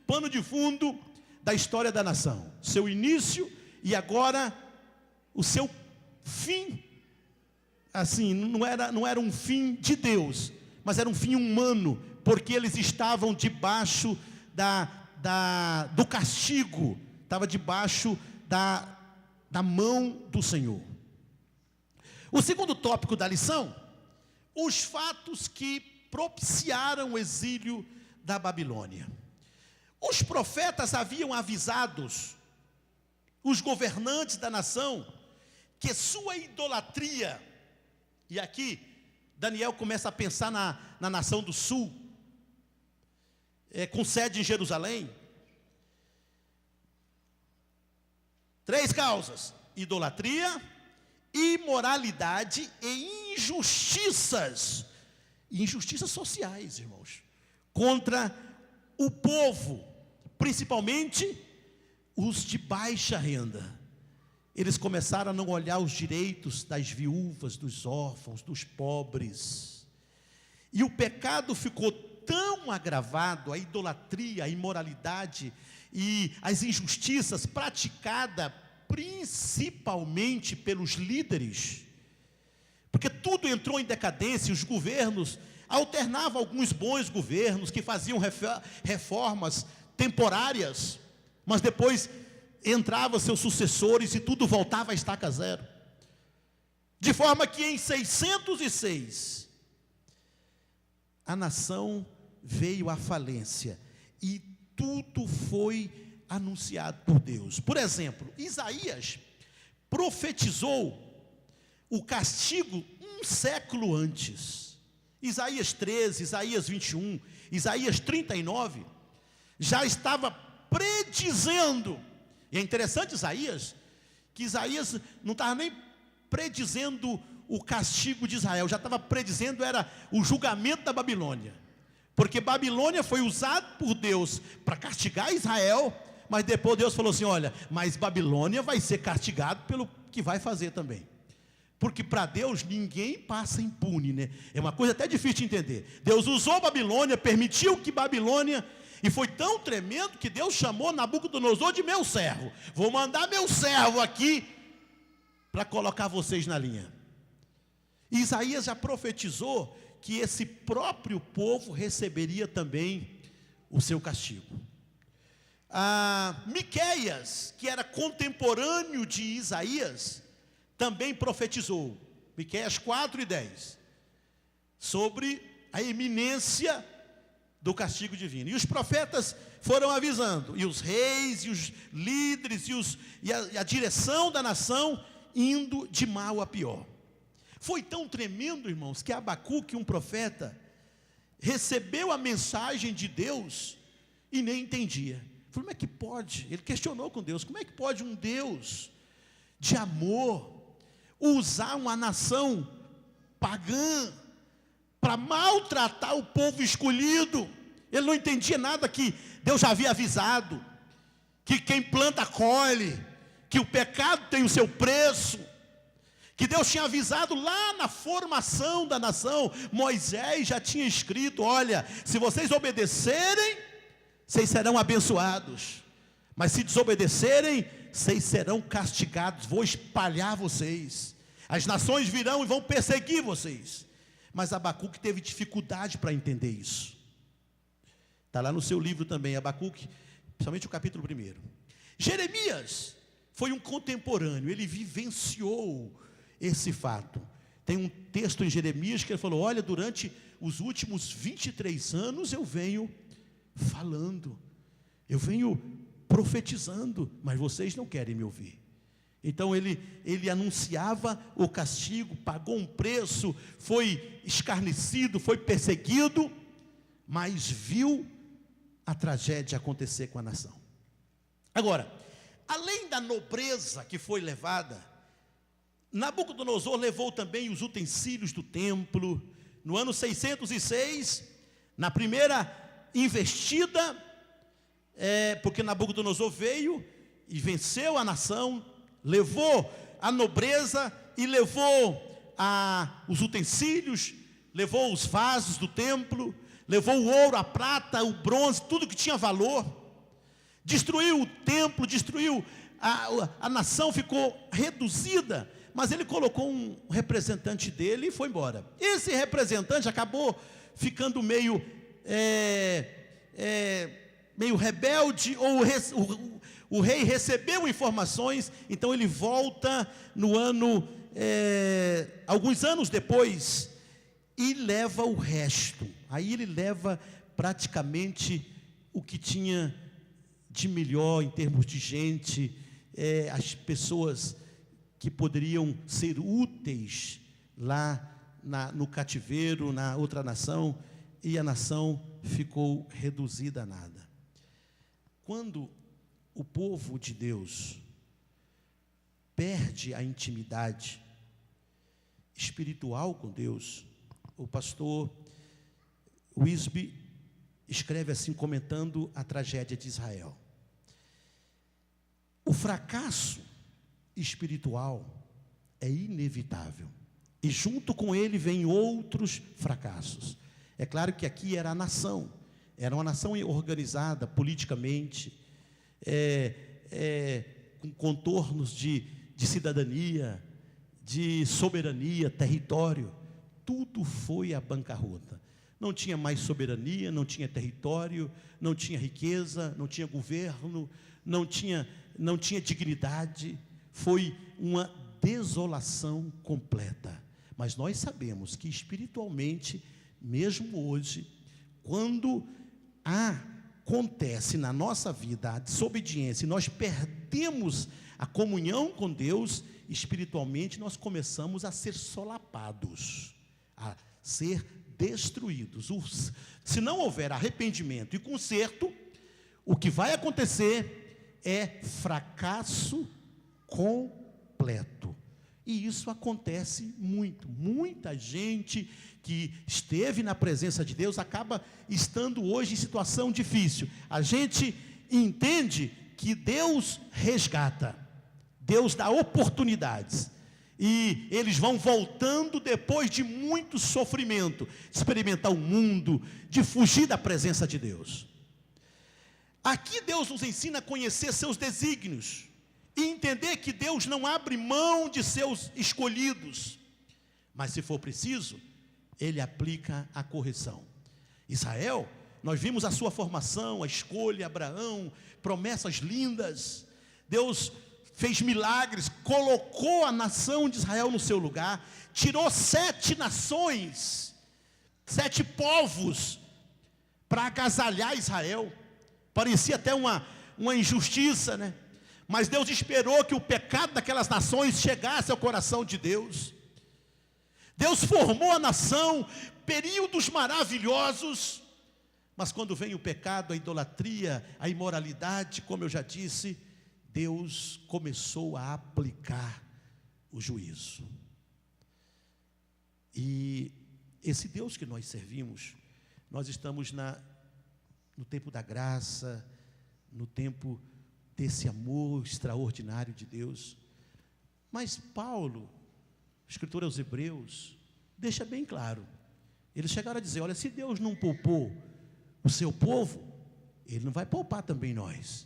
pano de fundo da história da nação, seu início e agora o seu fim. Assim, não era um fim de Deus, mas era um fim humano, porque eles estavam debaixo do castigo, estava debaixo da mão do Senhor. O segundo tópico da lição: os fatos que propiciaram o exílio da Babilônia. Os profetas haviam avisado os governantes da nação que sua idolatria, e aqui Daniel começa a pensar na nação do sul, com sede em Jerusalém. 3 causas: idolatria, imoralidade e injustiças sociais, irmãos, contra o povo, principalmente os de baixa renda. Eles começaram a não olhar os direitos das viúvas, dos órfãos, dos pobres, e o pecado ficou tão agravado, a idolatria, a imoralidade e as injustiças praticadas principalmente pelos líderes, porque tudo entrou em decadência. Os governos alternavam alguns bons governos que faziam reformas temporárias, mas depois entravam seus sucessores e tudo voltava a estaca zero. De forma que em 606 a nação veio à falência e tudo foi anunciado por Deus. Por exemplo, Isaías profetizou o castigo um século antes. Isaías 13, Isaías 21, Isaías 39 já estava predizendo. E é interessante que Isaías não estava nem predizendo o castigo de Israel, já estava predizendo era o julgamento da Babilônia, porque Babilônia foi usado por Deus para castigar Israel, mas depois Deus falou assim: olha, mas Babilônia vai ser castigado pelo que vai fazer também, porque para Deus ninguém passa impune, né? É uma coisa até difícil de entender. Deus usou Babilônia, permitiu que Babilônia, e foi tão tremendo que Deus chamou Nabucodonosor de meu servo. Vou mandar meu servo aqui para colocar vocês na linha. E Isaías já profetizou que esse próprio povo receberia também o seu castigo. Miqueias, que era contemporâneo de Isaías, também profetizou, Miqueias 4:10, sobre a iminência do castigo divino. E os profetas foram avisando, e os reis, e os líderes, e a direção da nação, indo de mal a pior. Foi tão tremendo, irmãos, que Abacuque, um profeta, recebeu a mensagem de Deus e nem entendia. Falei, como é que pode? Ele questionou com Deus, como é que pode um Deus de amor usar uma nação pagã para maltratar o povo escolhido? Ele não entendia nada, que Deus já havia avisado, que quem planta colhe, que o pecado tem o seu preço, que Deus tinha avisado lá na formação da nação. Moisés já tinha escrito, olha, se vocês obedecerem, vocês serão abençoados, mas se desobedecerem, vocês serão castigados, vou espalhar vocês, as nações virão e vão perseguir vocês. Mas Abacuque teve dificuldade para entender isso. Está lá no seu livro também, Abacuque, principalmente o capítulo 1. Jeremias foi um contemporâneo, ele vivenciou esse fato. Tem um texto em Jeremias que ele falou, olha, durante os últimos 23 anos eu venho falando, eu venho profetizando, mas vocês não querem me ouvir. Então ele anunciava o castigo, pagou um preço, foi escarnecido, foi perseguido, mas viu a tragédia acontecer com a nação. Agora, além da nobreza que foi levada, Nabucodonosor levou também os utensílios do templo. No ano 606, na primeira investida, porque Nabucodonosor veio e venceu a nação, levou a nobreza e levou os utensílios, levou os vasos do templo, levou o ouro, a prata, o bronze, tudo que tinha valor, destruiu o templo, destruiu a nação, ficou reduzida, mas ele colocou um representante dele e foi embora. Esse representante acabou ficando meio rebelde, ou o rei recebeu informações, então ele volta no ano, alguns anos depois, e leva o resto. Aí ele leva praticamente o que tinha de melhor em termos de gente, as pessoas que poderiam ser úteis lá no cativeiro, na outra nação, e a nação ficou reduzida a nada. Quando o povo de Deus perde a intimidade espiritual com Deus, o pastor Wisby escreve assim, comentando a tragédia de Israel: o fracasso espiritual é inevitável, e junto com ele vem outros fracassos. É claro que aqui era a nação, era uma nação organizada politicamente, com contornos de cidadania, de soberania, território. Tudo foi à bancarrota. Não tinha mais soberania, não tinha território, não tinha riqueza, não tinha governo, não tinha dignidade. Foi uma desolação completa. Mas nós sabemos que espiritualmente, mesmo hoje, quando acontece na nossa vida a desobediência e nós perdemos a comunhão com Deus, espiritualmente nós começamos a ser solapados, a ser destruídos. Se não houver arrependimento e conserto, o que vai acontecer é fracasso completo. E isso acontece muito. Muita gente que esteve na presença de Deus acaba estando hoje em situação difícil. A gente entende que Deus resgata, Deus dá oportunidades, e eles vão voltando depois de muito sofrimento, de experimentar o mundo, de fugir da presença de Deus. Aqui Deus nos ensina a conhecer seus desígnios e entender que Deus não abre mão de seus escolhidos, mas se for preciso, Ele aplica a correção. Israel Nós vimos a sua formação, a escolha, Abraão, promessas lindas. Deus fez milagres, colocou a nação de Israel no seu lugar, tirou 7 nações, 7 povos, para agasalhar Israel. Parecia até uma injustiça, né? Mas Deus esperou que o pecado daquelas nações chegasse ao coração de Deus. Deus formou a nação, períodos maravilhosos, mas quando vem o pecado, a idolatria, a imoralidade, como eu já disse, Deus começou a aplicar o juízo. E esse Deus que nós servimos, nós estamos no tempo da graça, no tempo desse amor extraordinário de Deus. Mas Paulo, escritor aos Hebreus, deixa bem claro. Eles chegaram a dizer, olha, se Deus não poupou o seu povo, Ele não vai poupar também nós,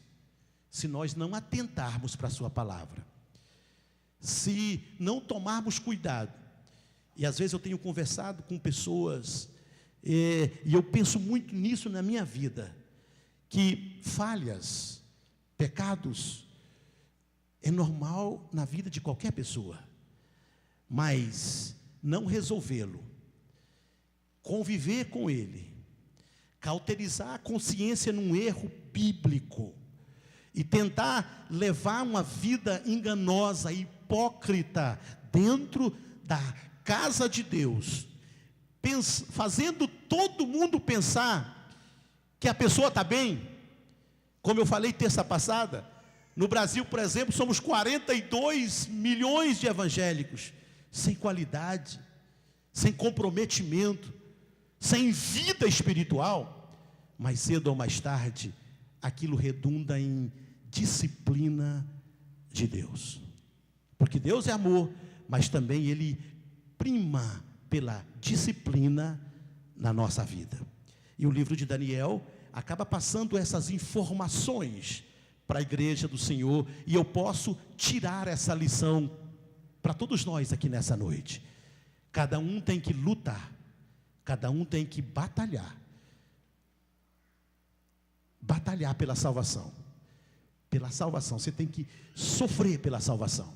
se nós não atentarmos para a sua palavra, se não tomarmos cuidado. E às vezes eu tenho conversado com pessoas, e eu penso muito nisso na minha vida, que falhas, pecados, é normal na vida de qualquer pessoa, mas não resolvê-lo, conviver com ele, cauterizar a consciência num erro bíblico, e tentar levar uma vida enganosa, hipócrita, dentro da casa de Deus, fazendo todo mundo pensar que a pessoa está bem. Como eu falei terça passada, no Brasil, por exemplo, somos 42 milhões de evangélicos, sem qualidade, sem comprometimento, sem vida espiritual. Mais cedo ou mais tarde, aquilo redunda em disciplina de Deus, porque Deus é amor, mas também Ele prima pela disciplina na nossa vida. E o livro de Daniel acaba passando essas informações para a igreja do Senhor, e eu posso tirar essa lição para todos nós aqui nessa noite. Cada um tem que lutar, cada um tem que batalhar pela salvação. Pela salvação, você tem que sofrer pela salvação.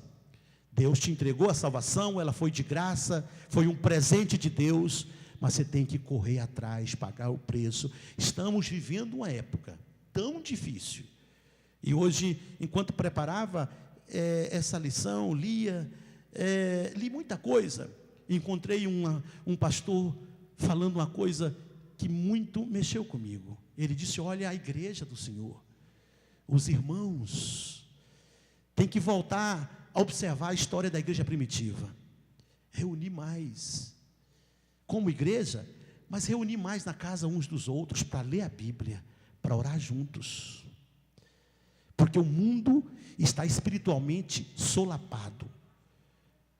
Deus te entregou a salvação, ela foi de graça, foi um presente de Deus, mas você tem que correr atrás, pagar o preço. Estamos vivendo uma época tão difícil. E hoje, enquanto preparava essa lição, li muita coisa. Encontrei um pastor falando uma coisa que muito mexeu comigo. Ele disse, olha, a igreja do Senhor, os irmãos, tem que voltar a observar a história da igreja primitiva. Reunir mais, como igreja, mas reunir mais na casa uns dos outros, para ler a Bíblia, para orar juntos. Porque o mundo está espiritualmente solapado.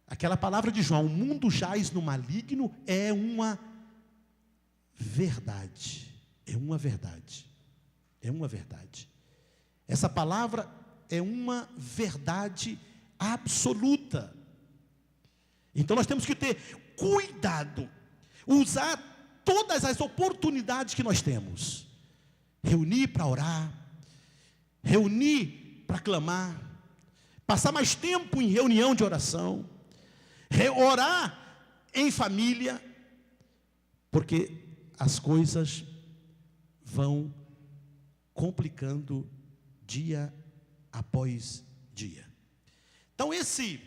Aquela palavra de João, o mundo jaz no maligno, é uma verdade. É uma verdade. É uma verdade. Essa palavra é uma verdade absoluta. Então nós temos que ter cuidado, usar todas as oportunidades que nós temos, reunir para orar, reunir para clamar, passar mais tempo em reunião de oração, orar em família, porque as coisas vão complicando dia após dia. Então esse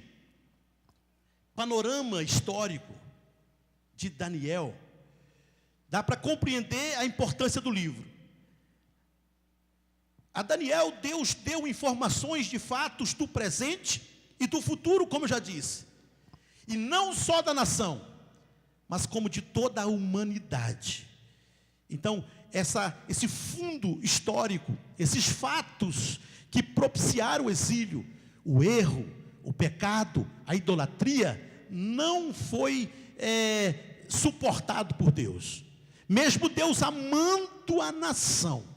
panorama histórico de Daniel dá para compreender a importância do livro. A Daniel, Deus deu informações de fatos do presente e do futuro, como eu já disse. E não só da nação, mas como de toda a humanidade. Então, esse fundo histórico, esses fatos que propiciaram o exílio, o erro, o pecado, a idolatria, não foi suportado por Deus. Mesmo Deus amando a nação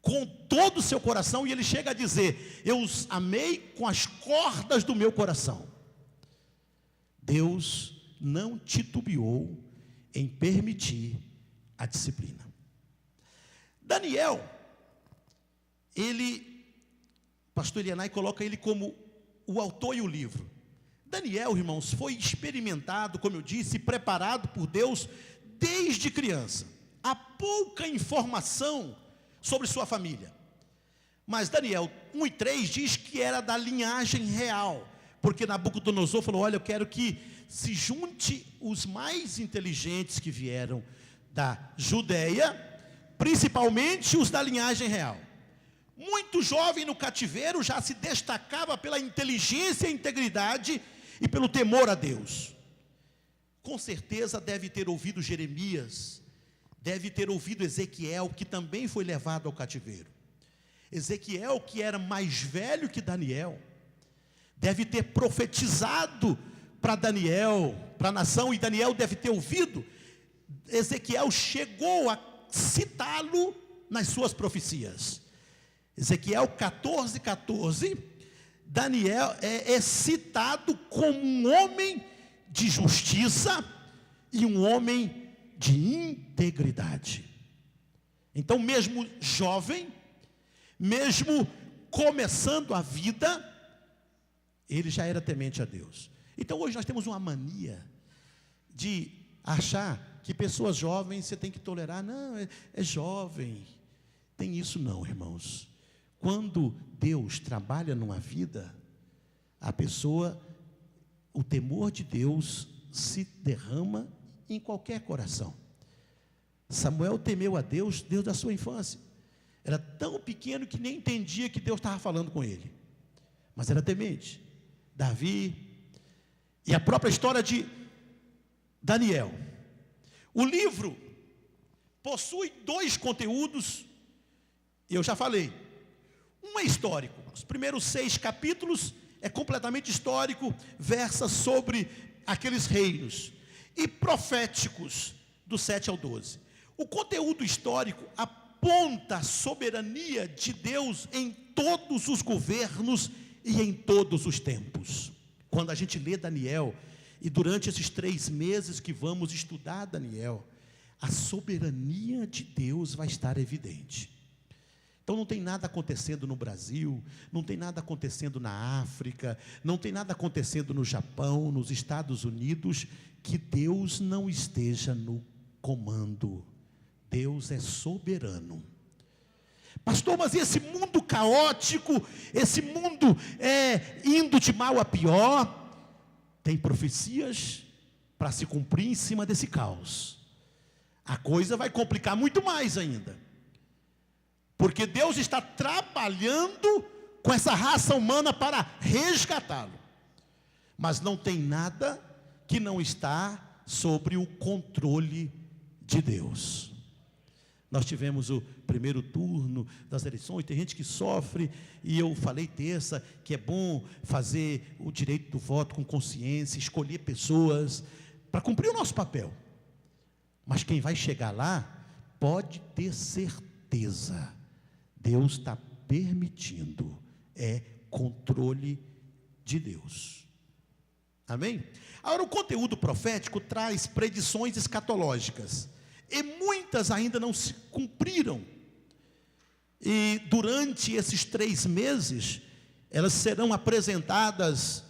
com todo o seu coração, e Ele chega a dizer, eu os amei com as cordas do meu coração. Deus não titubeou em permitir a disciplina. Daniel, pastor Elianai coloca ele como o autor e o livro. Daniel, irmãos, foi experimentado, como eu disse, preparado por Deus desde criança. Há pouca informação sobre sua família. Mas Daniel 1:3 diz que era da linhagem real, porque Nabucodonosor falou: olha, eu quero que se junte os mais inteligentes que vieram da Judeia, principalmente os da linhagem real. Muito jovem no cativeiro, já se destacava pela inteligência e integridade e pelo temor a Deus. Com certeza deve ter ouvido Jeremias, deve ter ouvido Ezequiel, que também foi levado ao cativeiro. Ezequiel, que era mais velho que Daniel, deve ter profetizado para Daniel, para a nação, e Daniel deve ter ouvido. Ezequiel chegou a citá-lo nas suas profecias. Ezequiel 14:14, Daniel é citado como um homem de justiça e um homem de integridade. Então, mesmo jovem, mesmo começando a vida, ele já era temente a Deus. Então hoje nós temos uma mania de achar que pessoas jovens você tem que tolerar. Não, é jovem. Tem isso não, irmãos. Quando Deus trabalha numa vida, a pessoa, o temor de Deus se derrama em qualquer coração. Samuel temeu a Deus desde a sua infância. Era tão pequeno que nem entendia que Deus estava falando com ele, mas era temente. Davi, e a própria história de Daniel. O livro possui 2 conteúdos, eu já falei. Um é histórico, os primeiros 6 capítulos é completamente histórico, versa sobre aqueles reinos, e proféticos, do 7 ao 12. O conteúdo histórico aponta a soberania de Deus em todos os governos e em todos os tempos. Quando a gente lê Daniel, e durante esses 3 meses que vamos estudar Daniel, a soberania de Deus vai estar evidente. Então não tem nada acontecendo no Brasil, não tem nada acontecendo na África, não tem nada acontecendo no Japão, nos Estados Unidos, que Deus não esteja no comando. Deus é soberano. Pastor, mas esse mundo caótico, esse mundo indo de mal a pior, tem profecias para se cumprir em cima desse caos. A coisa vai complicar muito mais ainda, porque Deus está trabalhando com essa raça humana para resgatá-lo, mas não tem nada que não está sobre o controle de Deus. Nós tivemos o primeiro turno das eleições, tem gente que sofre, e eu falei terça que é bom fazer o direito do voto com consciência, escolher pessoas para cumprir o nosso papel. Mas quem vai chegar lá, pode ter certeza, Deus está permitindo, é controle de Deus. Amém? Agora, o conteúdo profético traz predições escatológicas, e muitas ainda não se cumpriram. E durante esses 3 meses, elas serão apresentadas,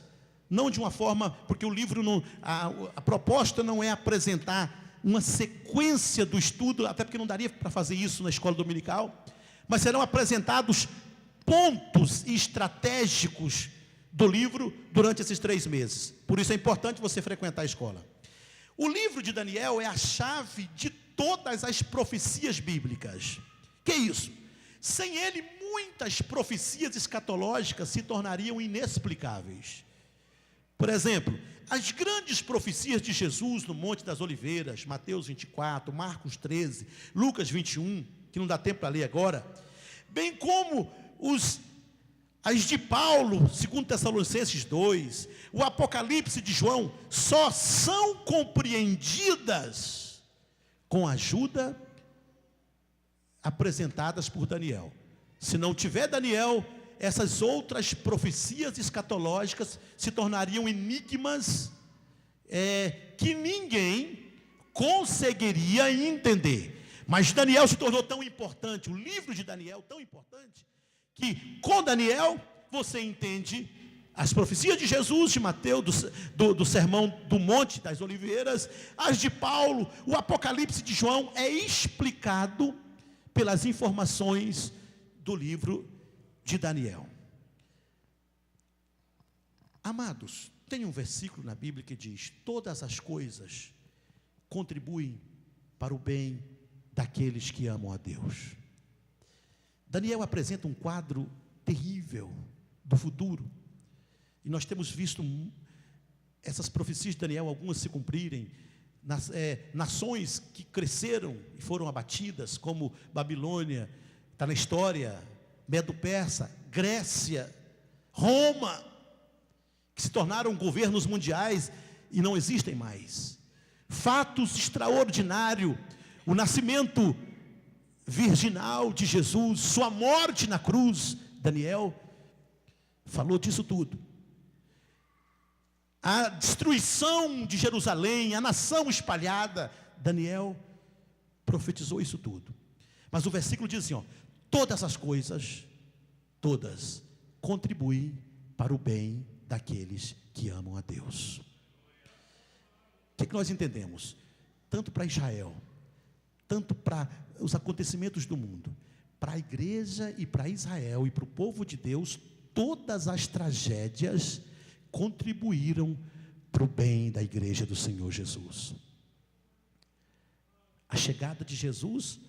não de uma forma, porque o livro não, a proposta não é apresentar uma sequência do estudo, até porque não daria para fazer isso na escola dominical, mas serão apresentados pontos estratégicos do livro durante esses 3 meses. Por isso é importante você frequentar a escola. O livro de Daniel é a chave de todas as profecias bíblicas. Que é isso? Sem ele, muitas profecias escatológicas se tornariam inexplicáveis. Por exemplo, as grandes profecias de Jesus no Monte das Oliveiras, Mateus 24, Marcos 13, Lucas 21, que não dá tempo para ler agora, bem como as de Paulo, 2 Tessalonicenses 2, o Apocalipse de João, só são compreendidas com a ajuda apresentadas por Daniel. Se não tiver Daniel, essas outras profecias escatológicas se tornariam enigmas que ninguém conseguiria entender. Mas Daniel se tornou tão importante, o livro de Daniel tão importante, que com Daniel você entende as profecias de Jesus, de Mateus, do Sermão do Monte das Oliveiras, as de Paulo, o Apocalipse de João, é explicado pelas informações do livro de Daniel. Amados, tem um versículo na Bíblia que diz: todas as coisas contribuem para o bem daqueles que amam a Deus. Daniel apresenta um quadro terrível do futuro, e nós temos visto essas profecias de Daniel, algumas se cumprirem. Nações que cresceram e foram abatidas, como Babilônia, está na história, Medo-Persa, Grécia, Roma, que se tornaram governos mundiais e não existem mais. Fatos extraordinários, o nascimento virginal de Jesus, sua morte na cruz. Daniel falou disso tudo. A destruição de Jerusalém, a nação espalhada, Daniel profetizou isso tudo. Mas o versículo diz assim, todas as coisas, todas, contribuem para o bem daqueles que amam a Deus. O que nós entendemos? Tanto para Israel, tanto para os acontecimentos do mundo, para a igreja e para Israel e para o povo de Deus, todas as tragédias contribuíram para o bem da igreja do Senhor Jesus. A chegada de Jesus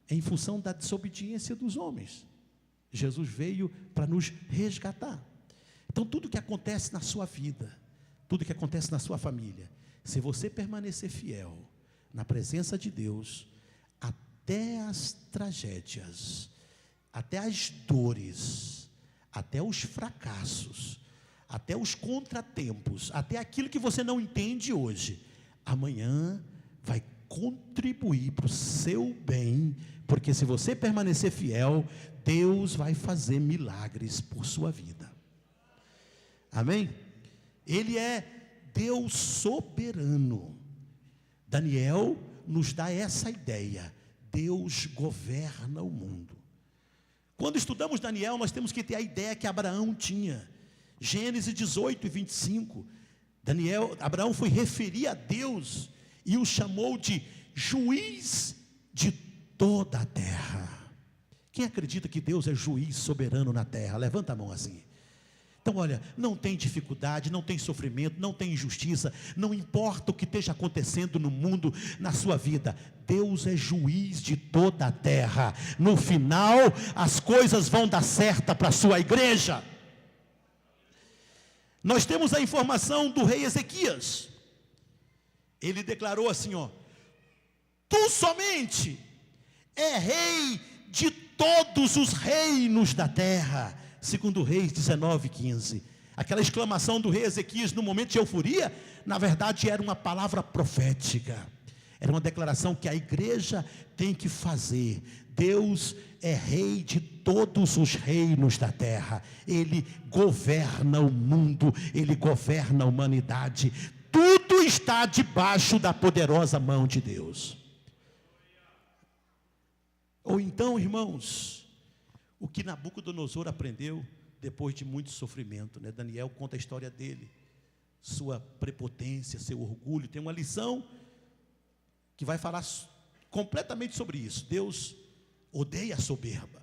é em função da desobediência dos homens. Jesus veio para nos resgatar. Então tudo que acontece na sua vida, tudo que acontece na sua família, se você permanecer fiel na presença de Deus, até as tragédias, até as dores, até os fracassos, até os contratempos, até aquilo que você não entende hoje, amanhã vai contribuir para o seu bem, porque se você permanecer fiel, Deus vai fazer milagres por sua vida. Amém? Ele é Deus soberano. Daniel nos dá essa ideia: Deus governa o mundo. Quando estudamos Daniel, nós temos que ter a ideia que Abraão tinha. Gênesis 18 e 25, Abraão foi referir a Deus e o chamou de juiz de toda a terra. Quem acredita que Deus é juiz soberano na terra? Levanta a mão assim. Então olha, não tem dificuldade, não tem sofrimento, não tem injustiça, não importa o que esteja acontecendo no mundo, na sua vida, Deus é juiz de toda a terra. No final, as coisas vão dar certo para a sua igreja. Nós temos a informação do rei Ezequias. Ele declarou assim, tu somente é rei de todos os reinos da terra. Segundo Reis 19:15. Aquela exclamação do rei Ezequias no momento de euforia, na verdade era uma palavra profética. Era uma declaração que a igreja tem que fazer. Deus é rei de todos os reinos da terra. Ele governa o mundo, Ele governa a humanidade. Tudo está debaixo da poderosa mão de Deus. Ou então, irmãos, o que Nabucodonosor aprendeu depois de muito sofrimento, né? Daniel conta a história dele, sua prepotência, seu orgulho. Tem uma lição que vai falar completamente sobre isso. Deus odeia a soberba.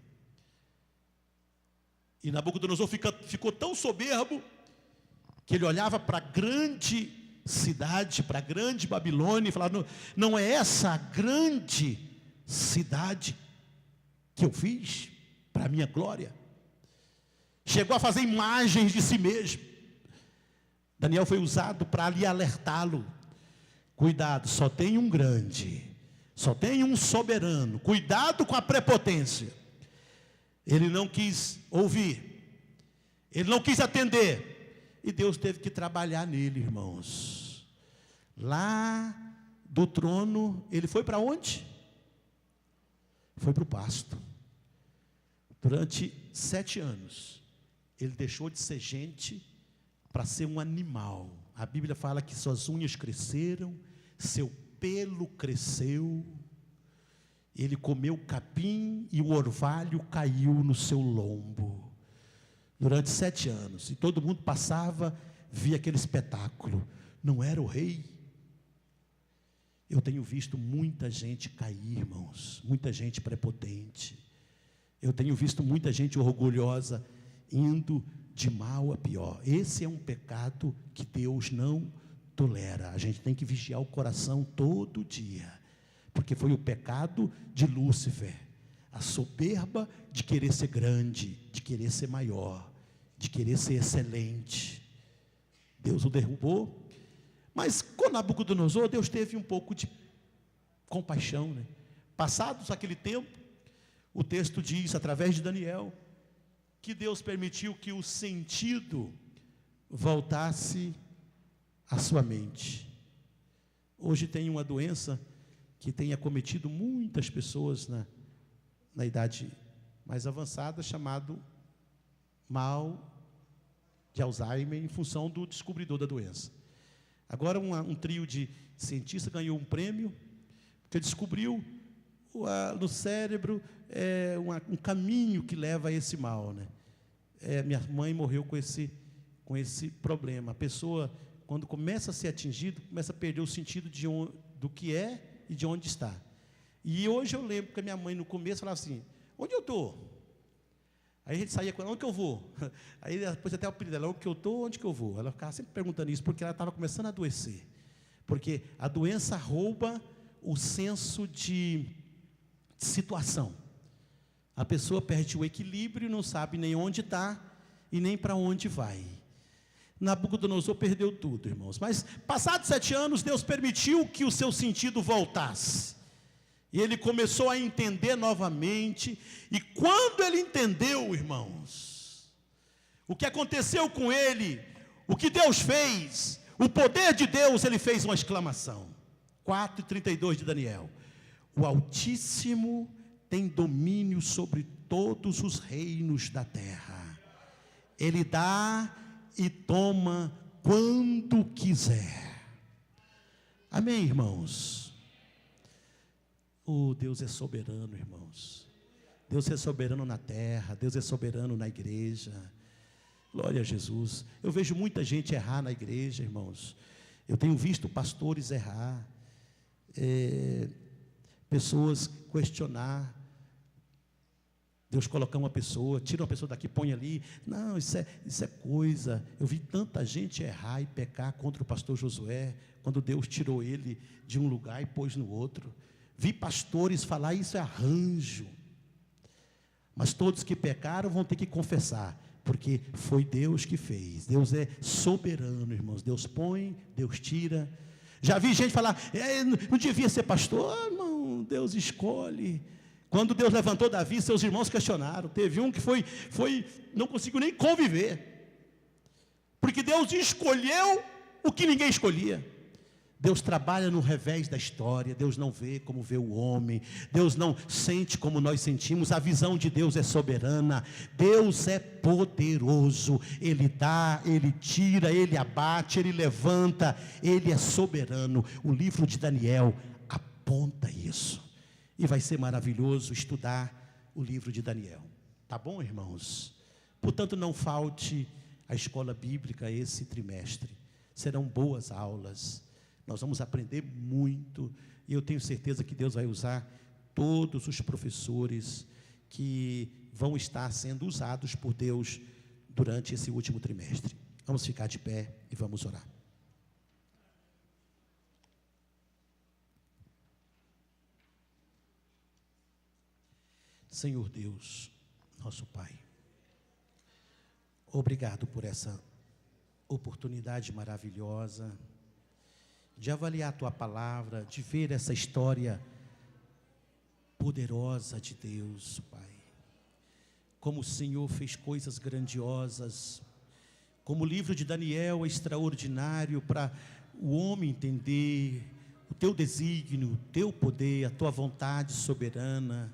E Nabucodonosor ficou tão soberbo que ele olhava para a grande cidade, para a grande Babilônia, e falava: não é essa a grande cidade que eu fiz para a minha glória? Chegou a fazer imagens de si mesmo. Daniel foi usado para ali alertá-lo: cuidado, só tem um grande, só tem um soberano, cuidado com a prepotência. Ele não quis ouvir, ele não quis atender, e Deus teve que trabalhar nele, irmãos. Lá do trono, ele foi para onde? Foi para o pasto. Durante 7 anos, ele deixou de ser gente para ser um animal. A Bíblia fala que suas unhas cresceram, seu pelo cresceu, Ele comeu capim e o orvalho caiu no seu lombo. Durante 7 anos. E todo mundo passava, via aquele espetáculo. Não era o rei. Eu tenho visto muita gente cair, irmãos. Muita gente prepotente. Eu tenho visto muita gente orgulhosa indo de mal a pior. Esse é um pecado que Deus não tolera. A gente tem que vigiar o coração todo dia, porque foi o pecado de Lúcifer, a soberba de querer ser grande, de querer ser maior, de querer ser excelente. Deus o derrubou, mas com Nabucodonosor, Deus teve um pouco de compaixão, né? Passados aquele tempo, o texto diz, através de Daniel, que Deus permitiu que o sentido voltasse à sua mente. Hoje tem uma doença que tem acometido muitas pessoas na idade mais avançada, chamado mal de Alzheimer, em função do descobridor da doença. Agora um trio de cientistas ganhou um prêmio, porque descobriu no cérebro um caminho que leva a esse mal, né? Minha mãe morreu com esse problema. A pessoa, quando começa a ser atingido, começa a perder o sentido do que é e de onde está. E hoje eu lembro que a minha mãe no começo falava assim: onde eu estou? Aí a gente saía com ela: onde que eu vou? Aí depois até o apelido dela: onde que eu estou, onde que eu vou? Ela ficava sempre perguntando isso, porque ela estava começando a adoecer. Porque a doença rouba o senso de situação. A pessoa perde o equilíbrio, não sabe nem onde está e nem para onde vai. Nabucodonosor perdeu tudo, irmãos. Mas, passados 7 anos, Deus permitiu que o seu sentido voltasse. E ele começou a entender novamente. E quando ele entendeu, irmãos, o que aconteceu com ele, o que Deus fez, o poder de Deus, ele fez uma exclamação. 4:32 de Daniel: o Altíssimo tem domínio sobre todos os reinos da terra. Ele dá e toma quando quiser. Amém, irmãos? Deus é soberano, irmãos. Deus é soberano na terra, Deus é soberano na igreja. Glória a Jesus. Eu vejo muita gente errar na igreja, irmãos. Eu tenho visto pastores errar, pessoas questionar. Deus colocar uma pessoa, tira uma pessoa daqui, põe ali. Não, isso é coisa. Eu vi tanta gente errar e pecar contra o pastor Josué, quando Deus tirou ele de um lugar e pôs no outro. Vi pastores falar: isso é arranjo. Mas todos que pecaram vão ter que confessar, porque foi Deus que fez. Deus é soberano, irmãos. Deus põe, Deus tira. Já vi gente falar: não devia ser pastor. Irmão, Deus escolhe. Quando Deus levantou Davi, seus irmãos questionaram. Teve um que não conseguiu nem conviver, porque Deus escolheu o que ninguém escolhia. Deus trabalha no revés da história. Deus não vê como vê o homem. Deus não sente como nós sentimos. A visão de Deus é soberana. Deus é poderoso. Ele dá, Ele tira, Ele abate, Ele levanta. Ele é soberano. O livro de Daniel aponta isso. E vai ser maravilhoso estudar o livro de Daniel. Tá bom, irmãos? Portanto, não falte a escola bíblica esse trimestre. Serão boas aulas. Nós vamos aprender muito. E eu tenho certeza que Deus vai usar todos os professores que vão estar sendo usados por Deus durante esse último trimestre. Vamos ficar de pé e vamos orar. Senhor Deus, nosso Pai, obrigado por essa oportunidade maravilhosa de avaliar a Tua palavra, de ver essa história poderosa de Deus, Pai. Como o Senhor fez coisas grandiosas, como o livro de Daniel é extraordinário para o homem entender o Teu desígnio, o Teu poder, a Tua vontade soberana,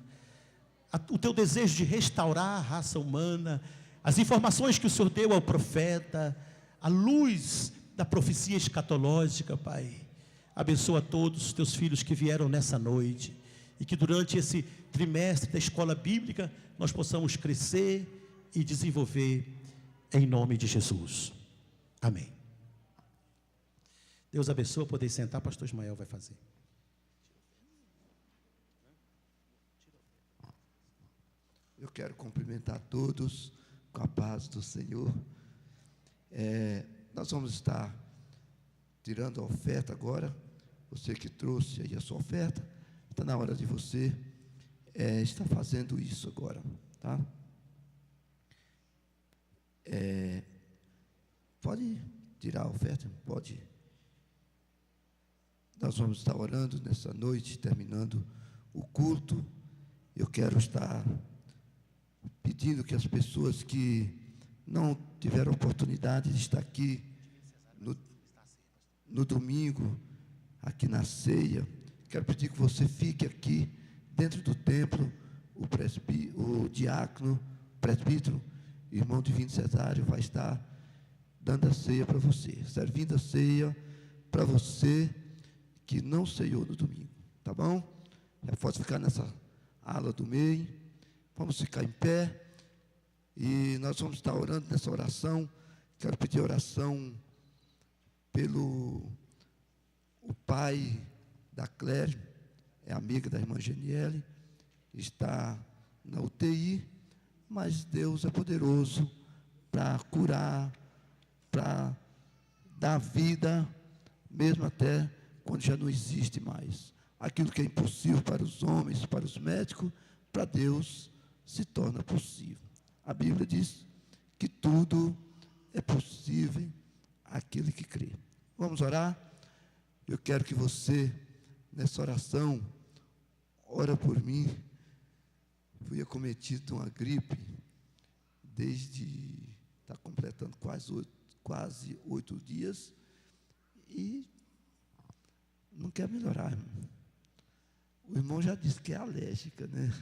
o Teu desejo de restaurar a raça humana, as informações que o Senhor deu ao profeta, a luz da profecia escatológica, Pai. Abençoa todos os Teus filhos que vieram nessa noite e que durante esse trimestre da escola bíblica nós possamos crescer e desenvolver em nome de Jesus. Amém. Deus abençoe, poder sentar, pastor Ismael vai fazer. Eu quero cumprimentar todos com a paz do Senhor. Nós vamos estar tirando a oferta agora. Você que trouxe aí a sua oferta, está na hora de você estar fazendo isso agora, tá? Pode tirar a oferta, pode. Nós vamos estar orando nessa noite, terminando o culto. Eu quero estar pedindo que as pessoas que não tiveram oportunidade de estar aqui no domingo, aqui na ceia, quero pedir que você fique aqui dentro do templo. O diácono, presbítero, irmão Divino Cesário, vai estar dando a ceia para você, servindo a ceia para você que não ceiou no domingo, tá bom? Já pode ficar nessa ala do meio. Vamos ficar em pé e nós vamos estar orando nessa oração. Quero pedir oração pelo o pai da Cléria, é amiga da irmã Geniele, está na UTI, mas Deus é poderoso para curar, para dar vida, mesmo até quando já não existe mais. Aquilo que é impossível para os homens, para os médicos, para Deus se torna possível. A Bíblia diz que tudo é possível àquele que crê. Vamos orar? Eu quero que você, nessa oração, ora por mim. Fui acometido de uma gripe desde, está completando quase 8 dias, e não quer melhorar, irmão. O irmão já disse que é alérgica, né?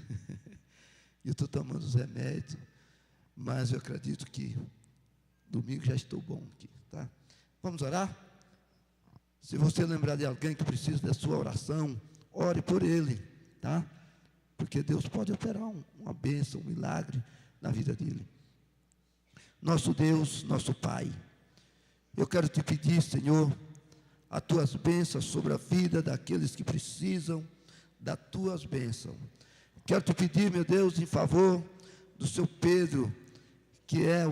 Eu estou tomando os remédios, mas eu acredito que domingo já estou bom aqui, tá? Vamos orar? Se você lembrar de alguém que precisa da sua oração, ore por ele, tá? Porque Deus pode operar uma bênção, um milagre na vida dele. Nosso Deus, nosso Pai, eu quero te pedir, Senhor, as tuas bênçãos sobre a vida daqueles que precisam das tuas bênçãos. Quero te pedir, meu Deus, em favor do seu Pedro, que é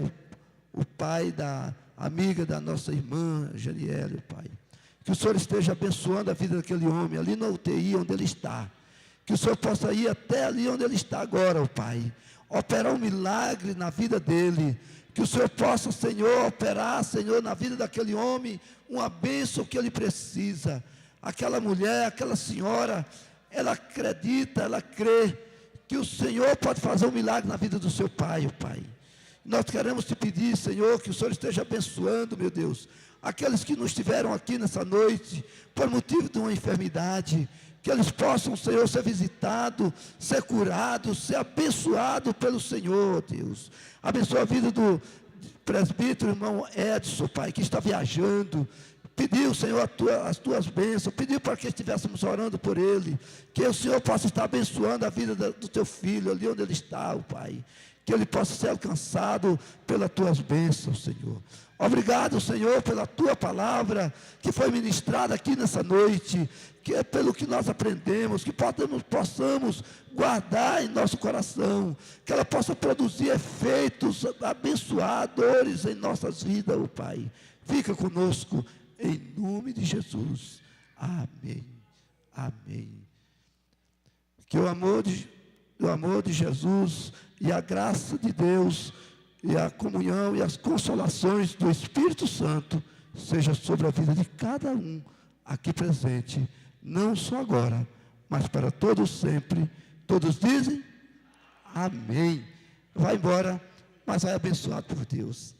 o pai da amiga da nossa irmã Janiele, Pai. Que o Senhor esteja abençoando a vida daquele homem, ali na UTI onde ele está. Que o Senhor possa ir até ali onde ele está agora, Pai. Operar um milagre na vida dele. Que o Senhor possa, Senhor, operar, Senhor, na vida daquele homem, uma bênção que ele precisa. Aquela mulher, aquela senhora, ela acredita, ela crê que o Senhor pode fazer um milagre na vida do seu pai, Pai. Nós queremos te pedir, Senhor, que o Senhor esteja abençoando, meu Deus, aqueles que não estiveram aqui nessa noite, por motivo de uma enfermidade, que eles possam, Senhor, ser visitados, ser curados, ser abençoados pelo Senhor, Deus. Abençoa a vida do presbítero, irmão Edson, Pai, que está viajando. Pediu, Senhor, as tuas bênçãos, pediu para que estivéssemos orando por ele, que o Senhor possa estar abençoando a vida do teu filho, ali onde ele está, Pai, que ele possa ser alcançado pelas tuas bênçãos, Senhor. Obrigado, Senhor, pela tua palavra, que foi ministrada aqui nessa noite, que é pelo que nós aprendemos, que possamos guardar em nosso coração, que ela possa produzir efeitos abençoadores em nossas vidas, oh Pai. Fica conosco, em nome de Jesus. Amém. Amém. Que o amor de Jesus e a graça de Deus e a comunhão e as consolações do Espírito Santo seja sobre a vida de cada um aqui presente, não só agora, mas para todos sempre. Todos dizem amém. Vai embora, mas vai abençoado por Deus.